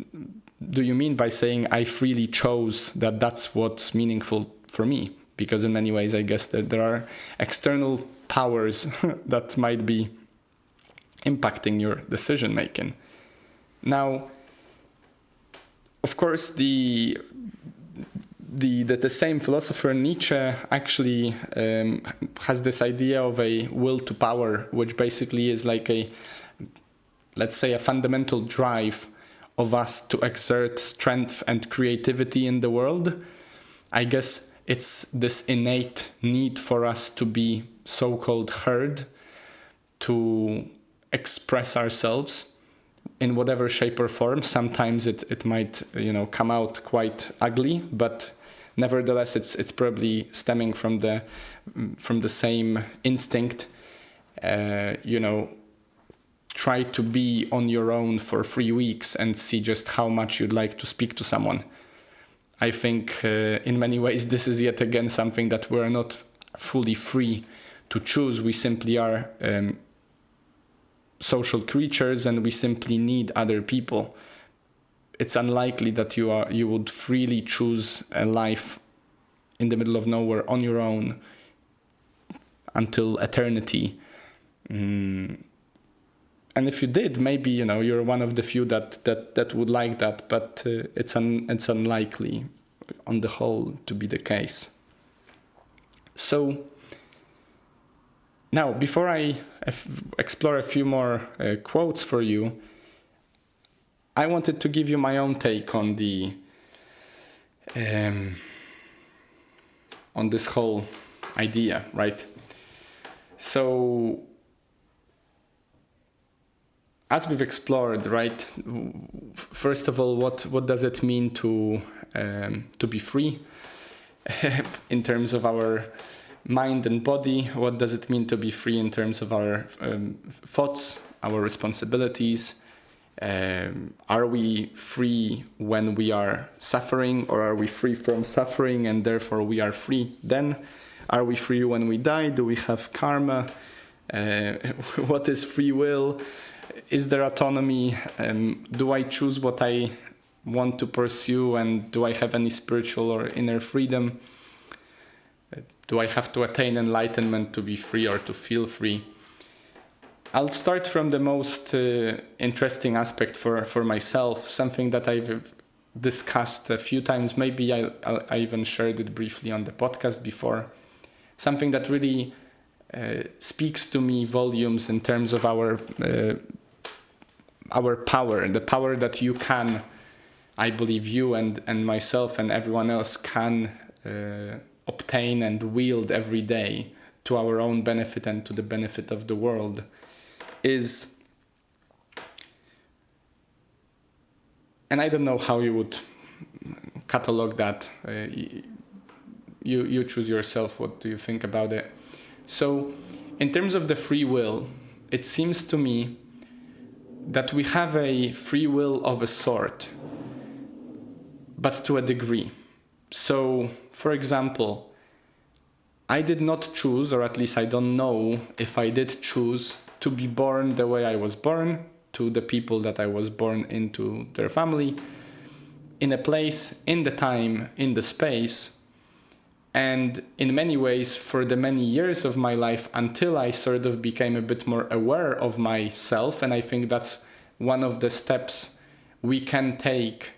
do you mean by saying I freely chose that that's what's meaningful for me? Because in many ways, I guess that there are external powers that might be impacting your decision making. Now, of course, the same philosopher Nietzsche actually has this idea of a will to power, which basically is like let's say a fundamental drive of us to exert strength and creativity in the world. I guess it's this innate need for us to be so-called heard, to express ourselves in whatever shape or form. Sometimes it might come out quite ugly, but nevertheless it's probably stemming from the same instinct. Try to be on your own for 3 weeks and see just how much you'd like to speak to someone. I think in many ways this is yet again something that we're not fully free to choose. We simply are social creatures and we simply need other people. It's unlikely that you would freely choose a life in the middle of nowhere on your own until eternity. And if you did, maybe you're one of the few that would like that, but it's unlikely on the whole to be the case. So now, before I explore a few more quotes for you, I wanted to give you my own take on on this whole idea, right? So, as we've explored, right, first of all, what does it mean to be free in terms of our mind and body? What does it mean to be free in terms of our thoughts, our responsibilities? Are we free when we are suffering, or are we free from suffering and therefore we are free then? Are we free when we die? Do we have karma? What is free will? Is there autonomy? Do I choose what I want to pursue, and do I have any spiritual or inner freedom? Do I have to attain enlightenment to be free or to feel free? I'll start from the most interesting aspect for myself, something that I've discussed a few times. Maybe I even shared it briefly on the podcast before. Something that really speaks to me volumes in terms of our power, the power that you can, I believe you and myself and everyone else can obtain and wield every day to our own benefit and to the benefit of the world, is, and I don't know how you would catalog that. You choose yourself. What do you think about it? So, in terms of the free will, it seems to me that we have a free will of a sort, but to a degree. So, for example, I did not choose, or at least I don't know if I did choose to be born the way I was born, to the people that I was born into their family, in a place, in the time, in the space. And in many ways, for the many years of my life, until I sort of became a bit more aware of myself, and I think that's one of the steps we can take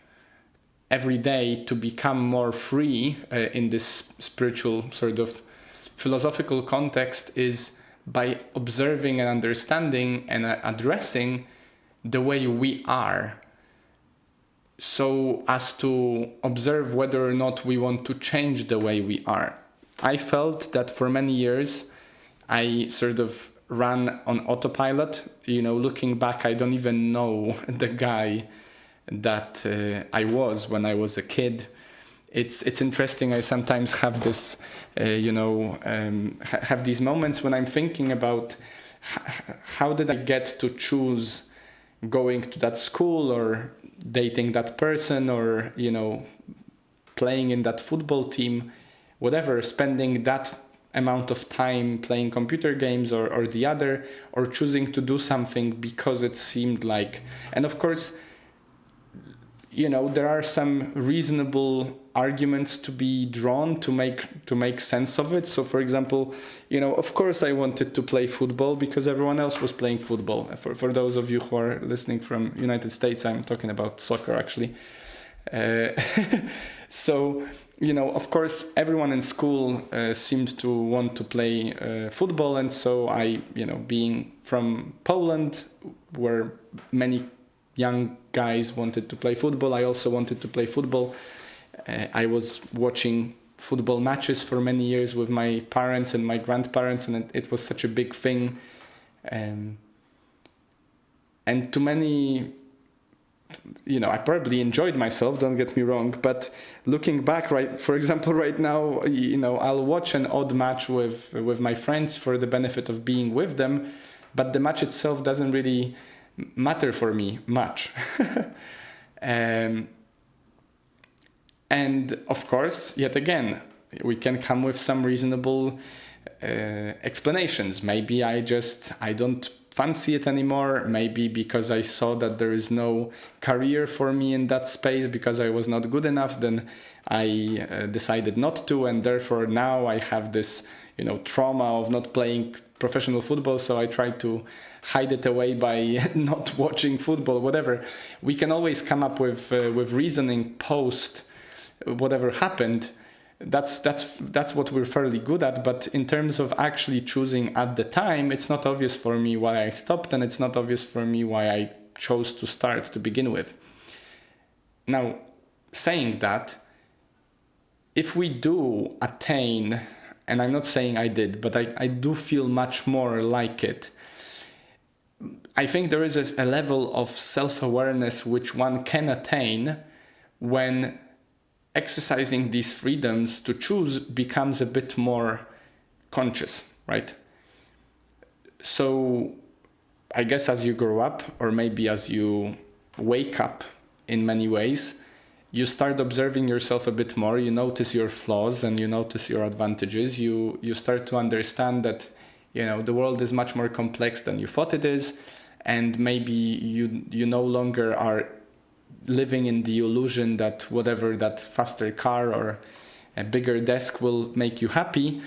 every day to become more free in this spiritual sort of philosophical context, is by observing and understanding and addressing the way we are, so as to observe whether or not we want to change the way we are. I felt that for many years I sort of ran on autopilot. Looking back, I don't even know the guy that I was when I was a kid. It's interesting. I sometimes have this, have these moments when I'm thinking about how did I get to choose going to that school, or dating that person, or playing in that football team, whatever, spending that amount of time playing computer games or the other, or choosing to do something because it seemed like. And of course, there are some reasonable arguments to be drawn to make sense of it. So for example, of course I wanted to play football because everyone else was playing football. For those of you who are listening from United States, I'm talking about soccer actually. So, of course everyone in school seemed to want to play football. And so I, being from Poland, where many young guys wanted to play football, I also wanted to play football. I was watching football matches for many years with my parents and my grandparents, and it was such a big thing. And to many, I probably enjoyed myself, don't get me wrong, but looking back, for example, right now, I'll watch an odd match with my friends for the benefit of being with them, but the match itself doesn't really matter for me much. And of course, yet again, we can come with some reasonable explanations. Maybe I don't fancy it anymore. Maybe because I saw that there is no career for me in that space because I was not good enough, then I decided not to. And therefore now I have this, trauma of not playing professional football. So I try to hide it away by not watching football, whatever. We can always come up with reasoning post whatever happened. That's what we're fairly good at. But in terms of actually choosing at the time, it's not obvious for me why I stopped, and it's not obvious for me why I chose to start to begin with. Now, saying that, if we do attain, and I'm not saying I did, but I do feel much more like it, I think there is a level of self-awareness which one can attain when exercising these freedoms to choose becomes a bit more conscious, right? So I guess as you grow up, or maybe as you wake up in many ways, you start observing yourself a bit more. You notice your flaws and you notice your advantages. You start to understand that, the world is much more complex than you thought it is. And maybe you no longer are living in the illusion that whatever, that faster car or a bigger desk will make you happy.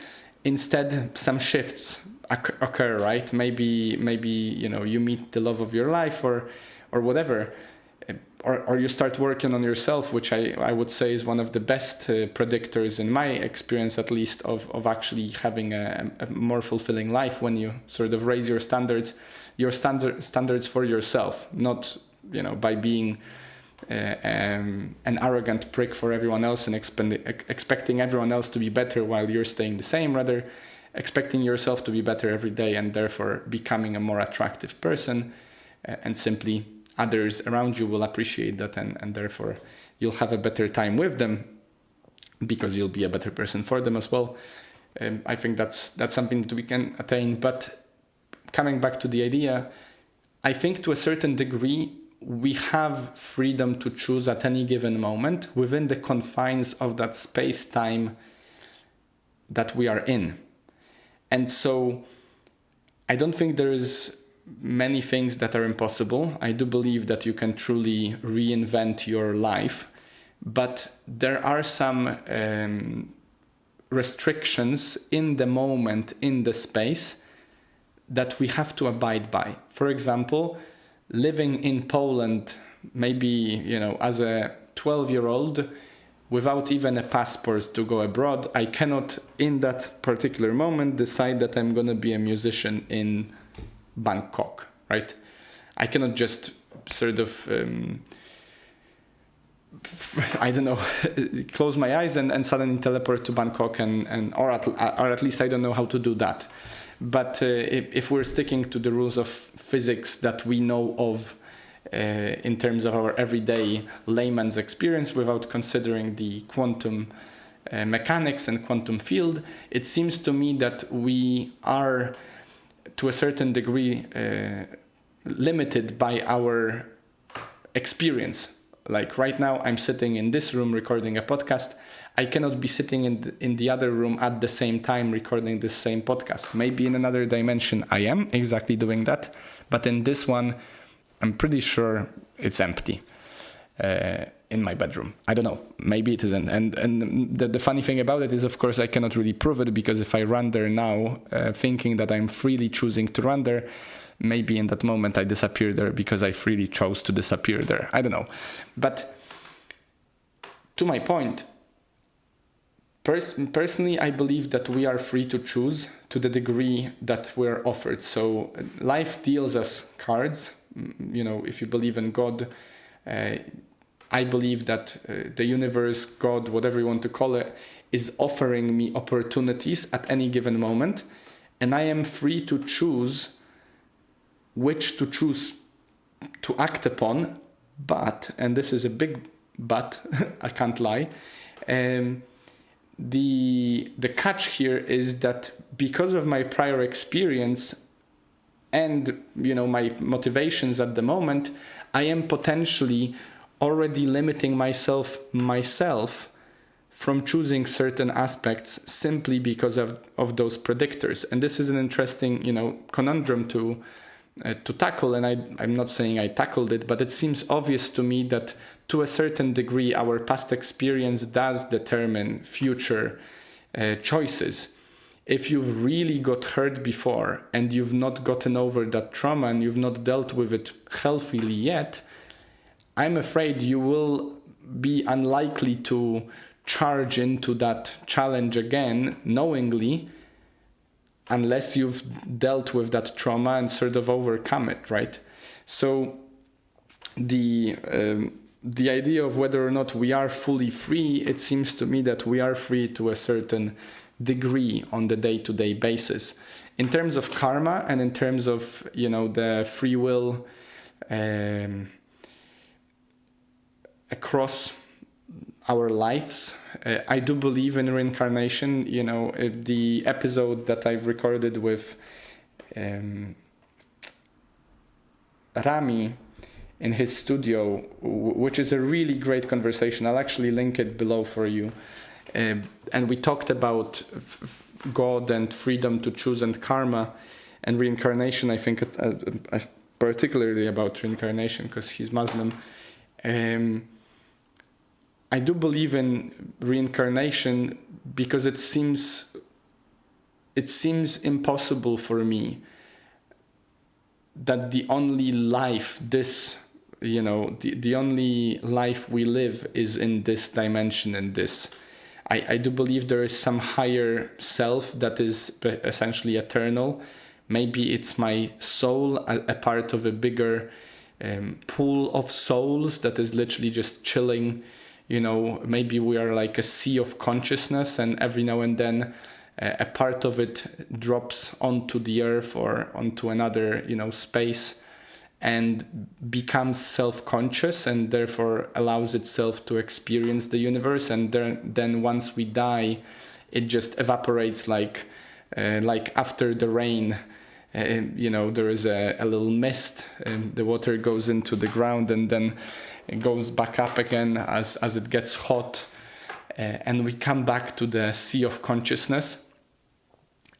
Instead, some shifts occur, right? Maybe you meet the love of your life or whatever, or you start working on yourself, which I would say is one of the best predictors in my experience, at least, of actually having a more fulfilling life, when you sort of raise your standards for yourself, not by being an arrogant prick for everyone else and expecting everyone else to be better while you're staying the same, rather expecting yourself to be better every day and therefore becoming a more attractive person, and simply others around you will appreciate that, and therefore you'll have a better time with them because you'll be a better person for them as well. I think that's something that we can attain. But coming back to the idea, I think to a certain degree we have freedom to choose at any given moment within the confines of that space-time that we are in. And so I don't think there is many things that are impossible. I do believe that you can truly reinvent your life, but there are some restrictions in the moment, in the space, that we have to abide by. For example, living in Poland, maybe, as a 12-year-old, without even a passport to go abroad, I cannot, in that particular moment, decide that I'm going to be a musician in Bangkok, right? I cannot just sort of, close my eyes and suddenly teleport to Bangkok or at least I don't know how to do that. But if we're sticking to the rules of physics that we know of in terms of our everyday layman's experience without considering the quantum mechanics and quantum field, it seems to me that we are, to a certain degree, limited by our experience. Like right now, I'm sitting in this room recording a podcast. I cannot be sitting in the other room at the same time recording the same podcast. Maybe in another dimension I am exactly doing that, but in this one, I'm pretty sure it's empty in my bedroom. I don't know. Maybe it isn't. And the funny thing about it is, of course, I cannot really prove it, because if I run there now, thinking that I'm freely choosing to run there, maybe in that moment I disappear there because I freely chose to disappear there. I don't know. But to my point, personally, I believe that we are free to choose to the degree that we're offered. So life deals us cards. If you believe in God, I believe that the universe, God, whatever you want to call it, is offering me opportunities at any given moment. And I am free to choose which to choose to act upon. But, and this is a big but, I can't lie, the catch here is that because of my prior experience and my motivations at the moment, I am potentially already limiting myself from choosing certain aspects simply because of those predictors. And this is an interesting conundrum to tackle, and I'm not saying I tackled it, but it seems obvious to me that to a certain degree our past experience does determine future choices. If you've really got hurt before and you've not gotten over that trauma and you've not dealt with it healthily yet, I'm afraid you will be unlikely to charge into that challenge again knowingly, unless you've dealt with that trauma and sort of overcome it, right? So the idea of whether or not we are fully free, it seems to me that we are free to a certain degree on the day-to-day basis. In terms of karma and in terms of, the free will across our lives, I do believe in reincarnation. The episode that I've recorded with Rami in his studio, which is a really great conversation. I'll actually link it below for you. And we talked about God and freedom to choose and karma and reincarnation. I think particularly about reincarnation because he's Muslim. I do believe in reincarnation because it seems impossible for me that the only life the only life we live is in this dimension, in this. I do believe there is some higher self that is essentially eternal. Maybe it's my soul, a part of a bigger pool of souls that is literally just chilling. Maybe we are like a sea of consciousness, and every now and then a part of it drops onto the earth or onto another, space, and becomes self-conscious and therefore allows itself to experience the universe. And then once we die, it just evaporates like after the rain. There is a little mist, and the water goes into the ground and then it goes back up again as it gets hot. and we come back to the sea of consciousness.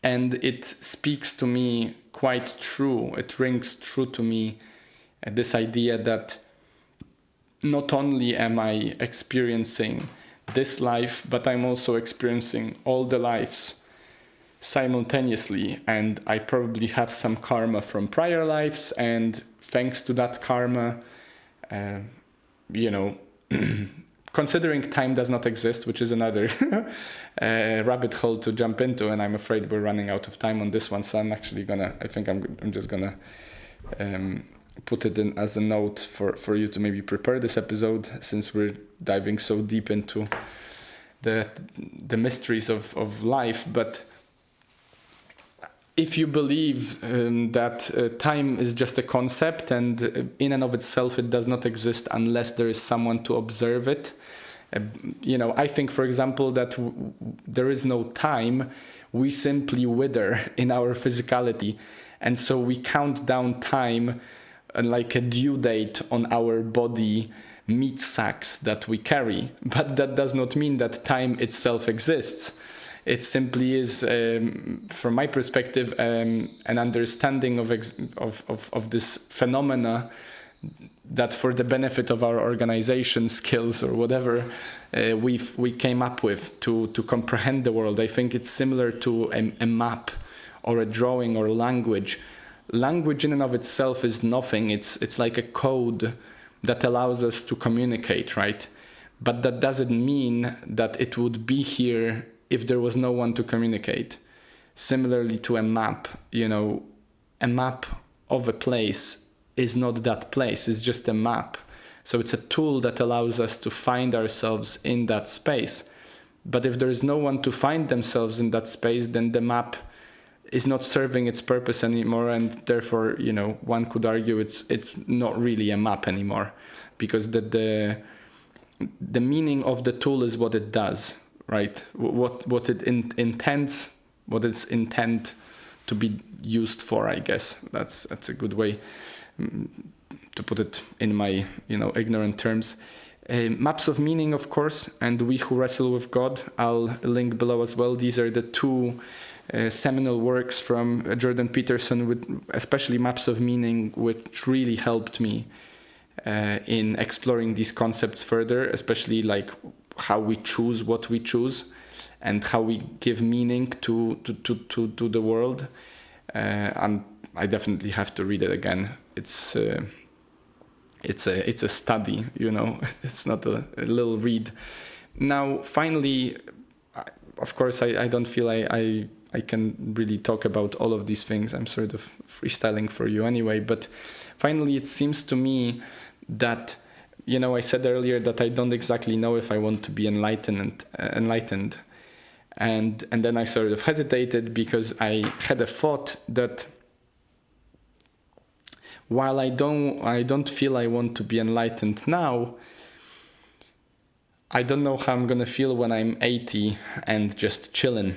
And it speaks to me quite true. It rings true to me, this idea that not only am I experiencing this life, but I'm also experiencing all the lives simultaneously. And I probably have some karma from prior lives, and thanks to that karma, considering time does not exist, which is another rabbit hole to jump into, and I'm afraid we're running out of time on this one, so I'm just gonna put it in as a note for you to maybe prepare this episode, since we're diving so deep into the mysteries of life. But if you believe that time is just a concept, and in and of itself it does not exist unless there is someone to observe it, I think, for example, that there is no time. We simply wither in our physicality, and so we count down time like a due date on our body meat sacks that we carry. But that does not mean that time itself exists. It simply is, from my perspective, an understanding of this phenomena that, for the benefit of our organization skills or whatever, we came up with to comprehend the world. I think it's similar to a map or a drawing or language. Language in and of itself is nothing. It's like a code that allows us to communicate, right? But that doesn't mean that it would be here if there was no one to communicate. Similarly to a map, a map of a place is not that place, it's just a map. So it's a tool that allows us to find ourselves in that space. But if there is no one to find themselves in that space, then the map is not serving its purpose anymore, and therefore, one could argue it's not really a map anymore, because the meaning of the tool is what it does. Right, what it intends, what its intent to be used for. I guess that's a good way to put it in my ignorant terms. Maps of meaning, of course, and We Who Wrestle with God. I'll link below as well. These are the two seminal works from Jordan Peterson, with especially Maps of Meaning, which really helped me in exploring these concepts further, especially like how we choose what we choose and how we give meaning to the world. And I definitely have to read it again. It's a study, it's not a little read. Now, finally, of course, I don't feel I can really talk about all of these things. I'm sort of freestyling for you anyway. But finally, it seems to me that, I said earlier that I don't exactly know if I want to be enlightened. And then I sort of hesitated, because I had a thought that while I don't feel I want to be enlightened now, I don't know how I'm gonna feel when I'm 80 and just chilling,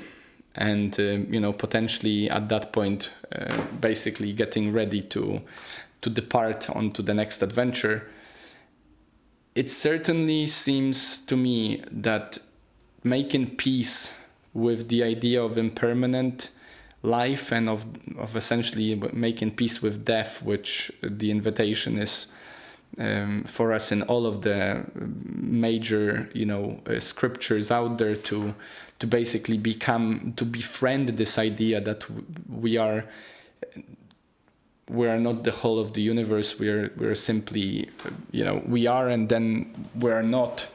and potentially at that point, basically getting ready to depart onto the next adventure. It certainly seems to me that making peace with the idea of impermanent life and of essentially making peace with death, which the invitation is for us in all of the major scriptures out there, to basically befriend this idea that we are not the whole of the universe. We're simply, we are, and then we're not,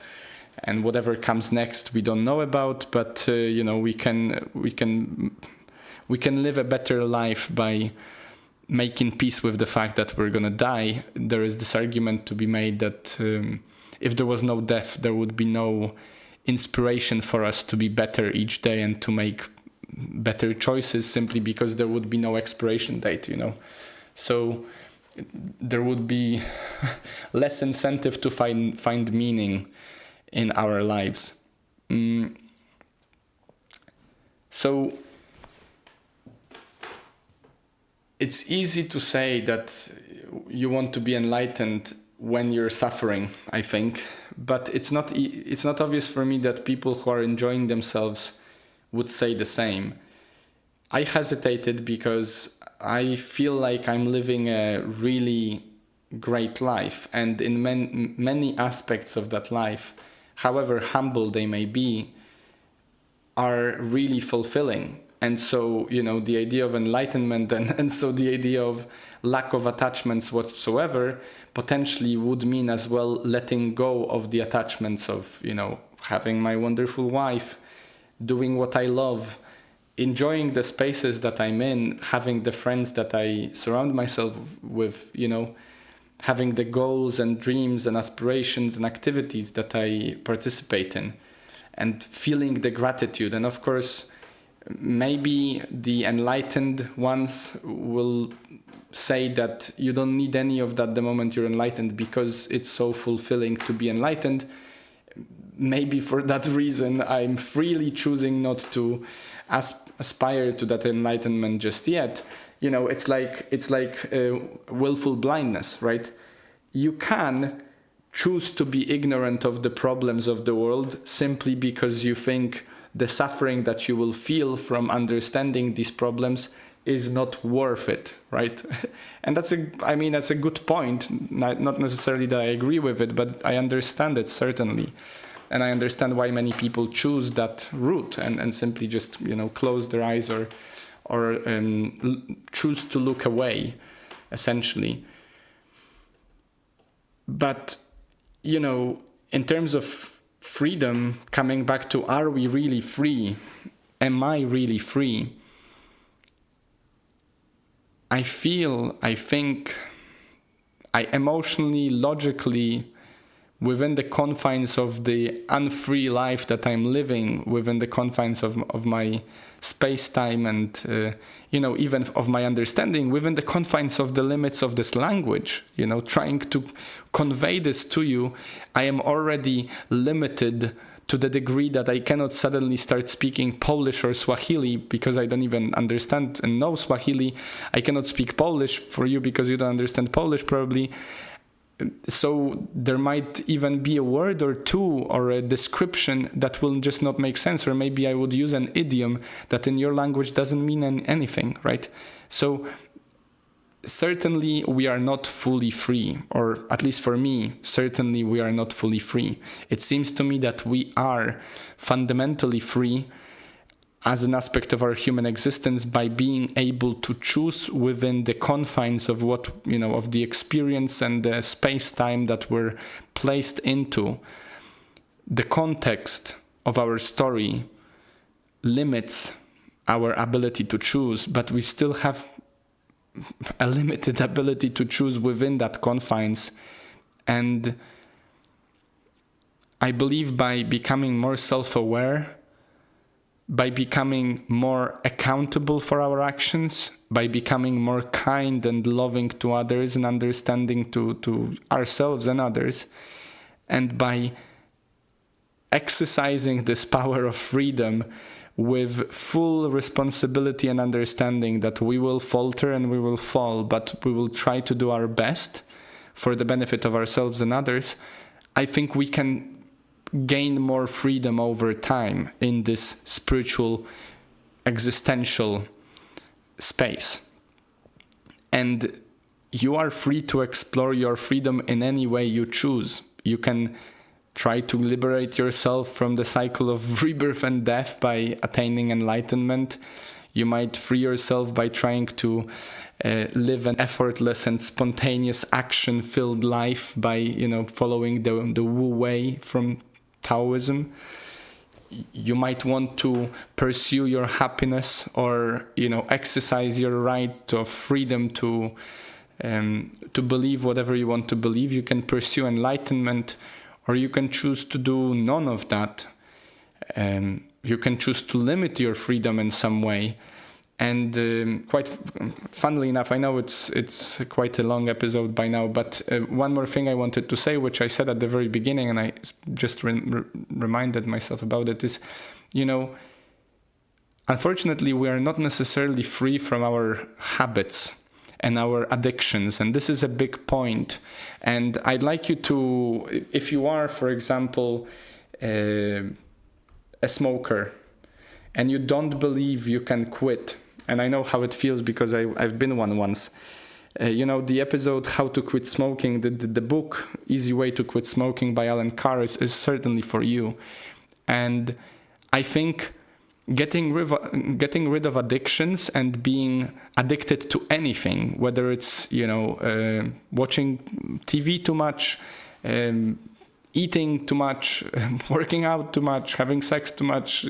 and whatever comes next we don't know about. But we can live a better life by making peace with the fact that we're gonna die. There is this argument to be made that if there was no death, there would be no inspiration for us to be better each day and to make better choices, simply because there would be no expiration date. So there would be less incentive to find meaning in our lives. So it's easy to say that you want to be enlightened when you're suffering, I think. but it's not obvious for me that people who are enjoying themselves would say the same. I hesitated because I feel like I'm living a really great life, and in many aspects of that life, however humble they may be, are really fulfilling. And so, the idea of enlightenment and so the idea of lack of attachments whatsoever potentially would mean as well letting go of the attachments of, having my wonderful wife, doing what I love, enjoying the spaces that I'm in, having the friends that I surround myself with, having the goals and dreams and aspirations and activities that I participate in, and feeling the gratitude. And of course, maybe the enlightened ones will say that you don't need any of that the moment you're enlightened because it's so fulfilling to be enlightened. Maybe for that reason, I'm freely choosing not to aspire to that enlightenment just yet. It's like willful blindness, right? You can choose to be ignorant of the problems of the world simply because you think the suffering that you will feel from understanding these problems is not worth it, right? And that's a good point. Not necessarily that I agree with it, but I understand it certainly. And I understand why many people choose that route and simply just, close their eyes or choose to look away, essentially. But, in terms of freedom, coming back to, are we really free? Am I really free? I think, I emotionally, logically, within the confines of the unfree life that I'm living, within the confines of my space-time and, even of my understanding, within the confines of the limits of this language, trying to convey this to you, I am already limited to the degree that I cannot suddenly start speaking Polish or Swahili because I don't even understand and know Swahili. I cannot speak Polish for you because you don't understand Polish probably. So there might even be a word or two or a description that will just not make sense, or maybe I would use an idiom that in your language doesn't mean anything, right? So certainly we are not fully free, or at least for me, certainly we are not fully free. It seems to me that we are fundamentally free as an aspect of our human existence by being able to choose within the confines of what, of the experience and the space-time that we're placed into. The context of our story limits our ability to choose, but we still have a limited ability to choose within that confines. And I believe by becoming more self-aware, by becoming more accountable for our actions, by becoming more kind and loving to others and understanding to ourselves and others, and by exercising this power of freedom with full responsibility and understanding that we will falter and we will fall, but we will try to do our best for the benefit of ourselves and others, I think we can gain more freedom over time in this spiritual, existential space. And you are free to explore your freedom in any way you choose. You can try to liberate yourself from the cycle of rebirth and death by attaining enlightenment. You might free yourself by trying to live an effortless and spontaneous action-filled life by, following the Wu Wei from Taoism. You might want to pursue your happiness or, exercise your right of freedom to believe whatever you want to believe. You can pursue enlightenment, or you can choose to do none of that. You can choose to limit your freedom in some way. And quite funnily enough, I know it's quite a long episode by now, but one more thing I wanted to say, which I said at the very beginning, and I just reminded myself about it, is, unfortunately, we are not necessarily free from our habits. and our addictions. And this is a big point. And I'd like you to, if you are, for example, a smoker, and you don't believe you can quit, and I know how it feels because I've been one once. The episode How to Quit Smoking, the book Easy Way to Quit Smoking by Alan Carr is certainly for you. And I think getting rid of addictions and being addicted to anything, whether it's watching TV too much, eating too much, working out too much, having sex too much,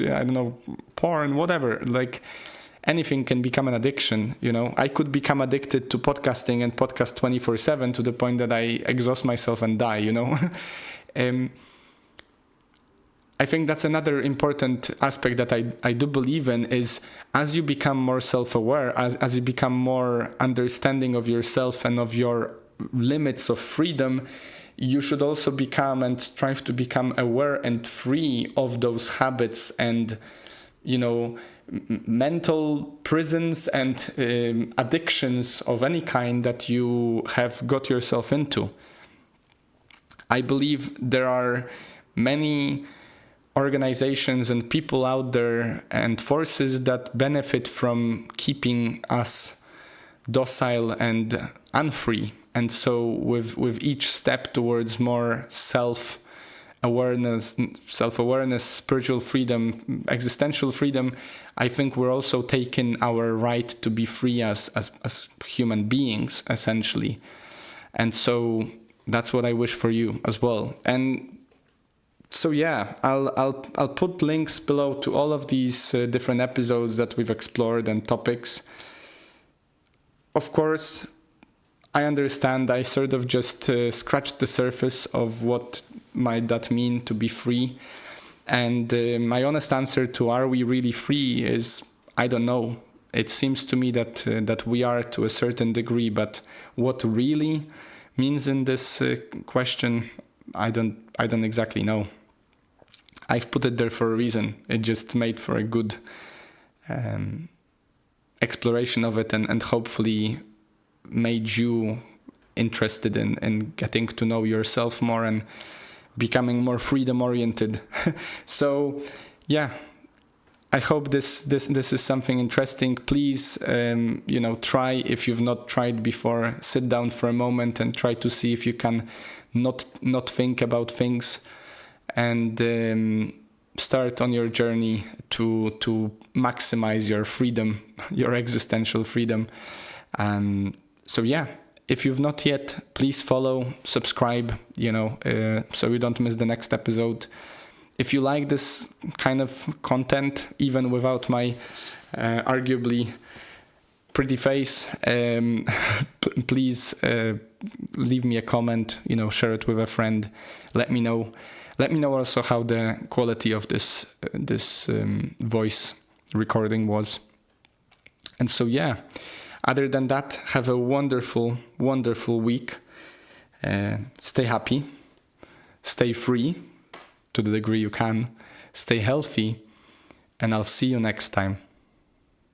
porn, whatever, like anything can become an addiction. I could become addicted to podcasting and podcast 24/7 to the point that I exhaust myself and die, I think that's another important aspect that I do believe in, is as you become more self-aware, as you become more understanding of yourself and of your limits of freedom, you should also become and strive to become aware and free of those habits and, mental prisons and addictions of any kind that you have got yourself into. I believe there are many organizations and people out there and forces that benefit from keeping us docile and unfree. And so with each step towards more self-awareness, spiritual freedom, existential freedom, I think we're also taking our right to be free as human beings, essentially. And so that's what I wish for you as well. And so yeah, I'll put links below to all of these different episodes that we've explored and topics. Of course, I understand I sort of just scratched the surface of what might that mean to be free. And my honest answer to are we really free is I don't know. It seems to me that we are to a certain degree, but what really means in this question, I don't exactly know. I've put it there for a reason. It just made for a good exploration of it and hopefully made you interested in getting to know yourself more and becoming more freedom oriented. So yeah, I hope this is something interesting. Please try, if you've not tried before, sit down for a moment and try to see if you can not think about things and start on your journey to maximize your freedom, your existential freedom. So yeah, if you've not yet, please follow, subscribe, so you don't miss the next episode. If you like this kind of content, even without my arguably pretty face, please leave me a comment, share it with a friend. Let me know. Let me know also how the quality of this voice recording was. And so yeah, other than that, have a wonderful, wonderful week. Stay happy, stay free to the degree you can, stay healthy, and I'll see you next time.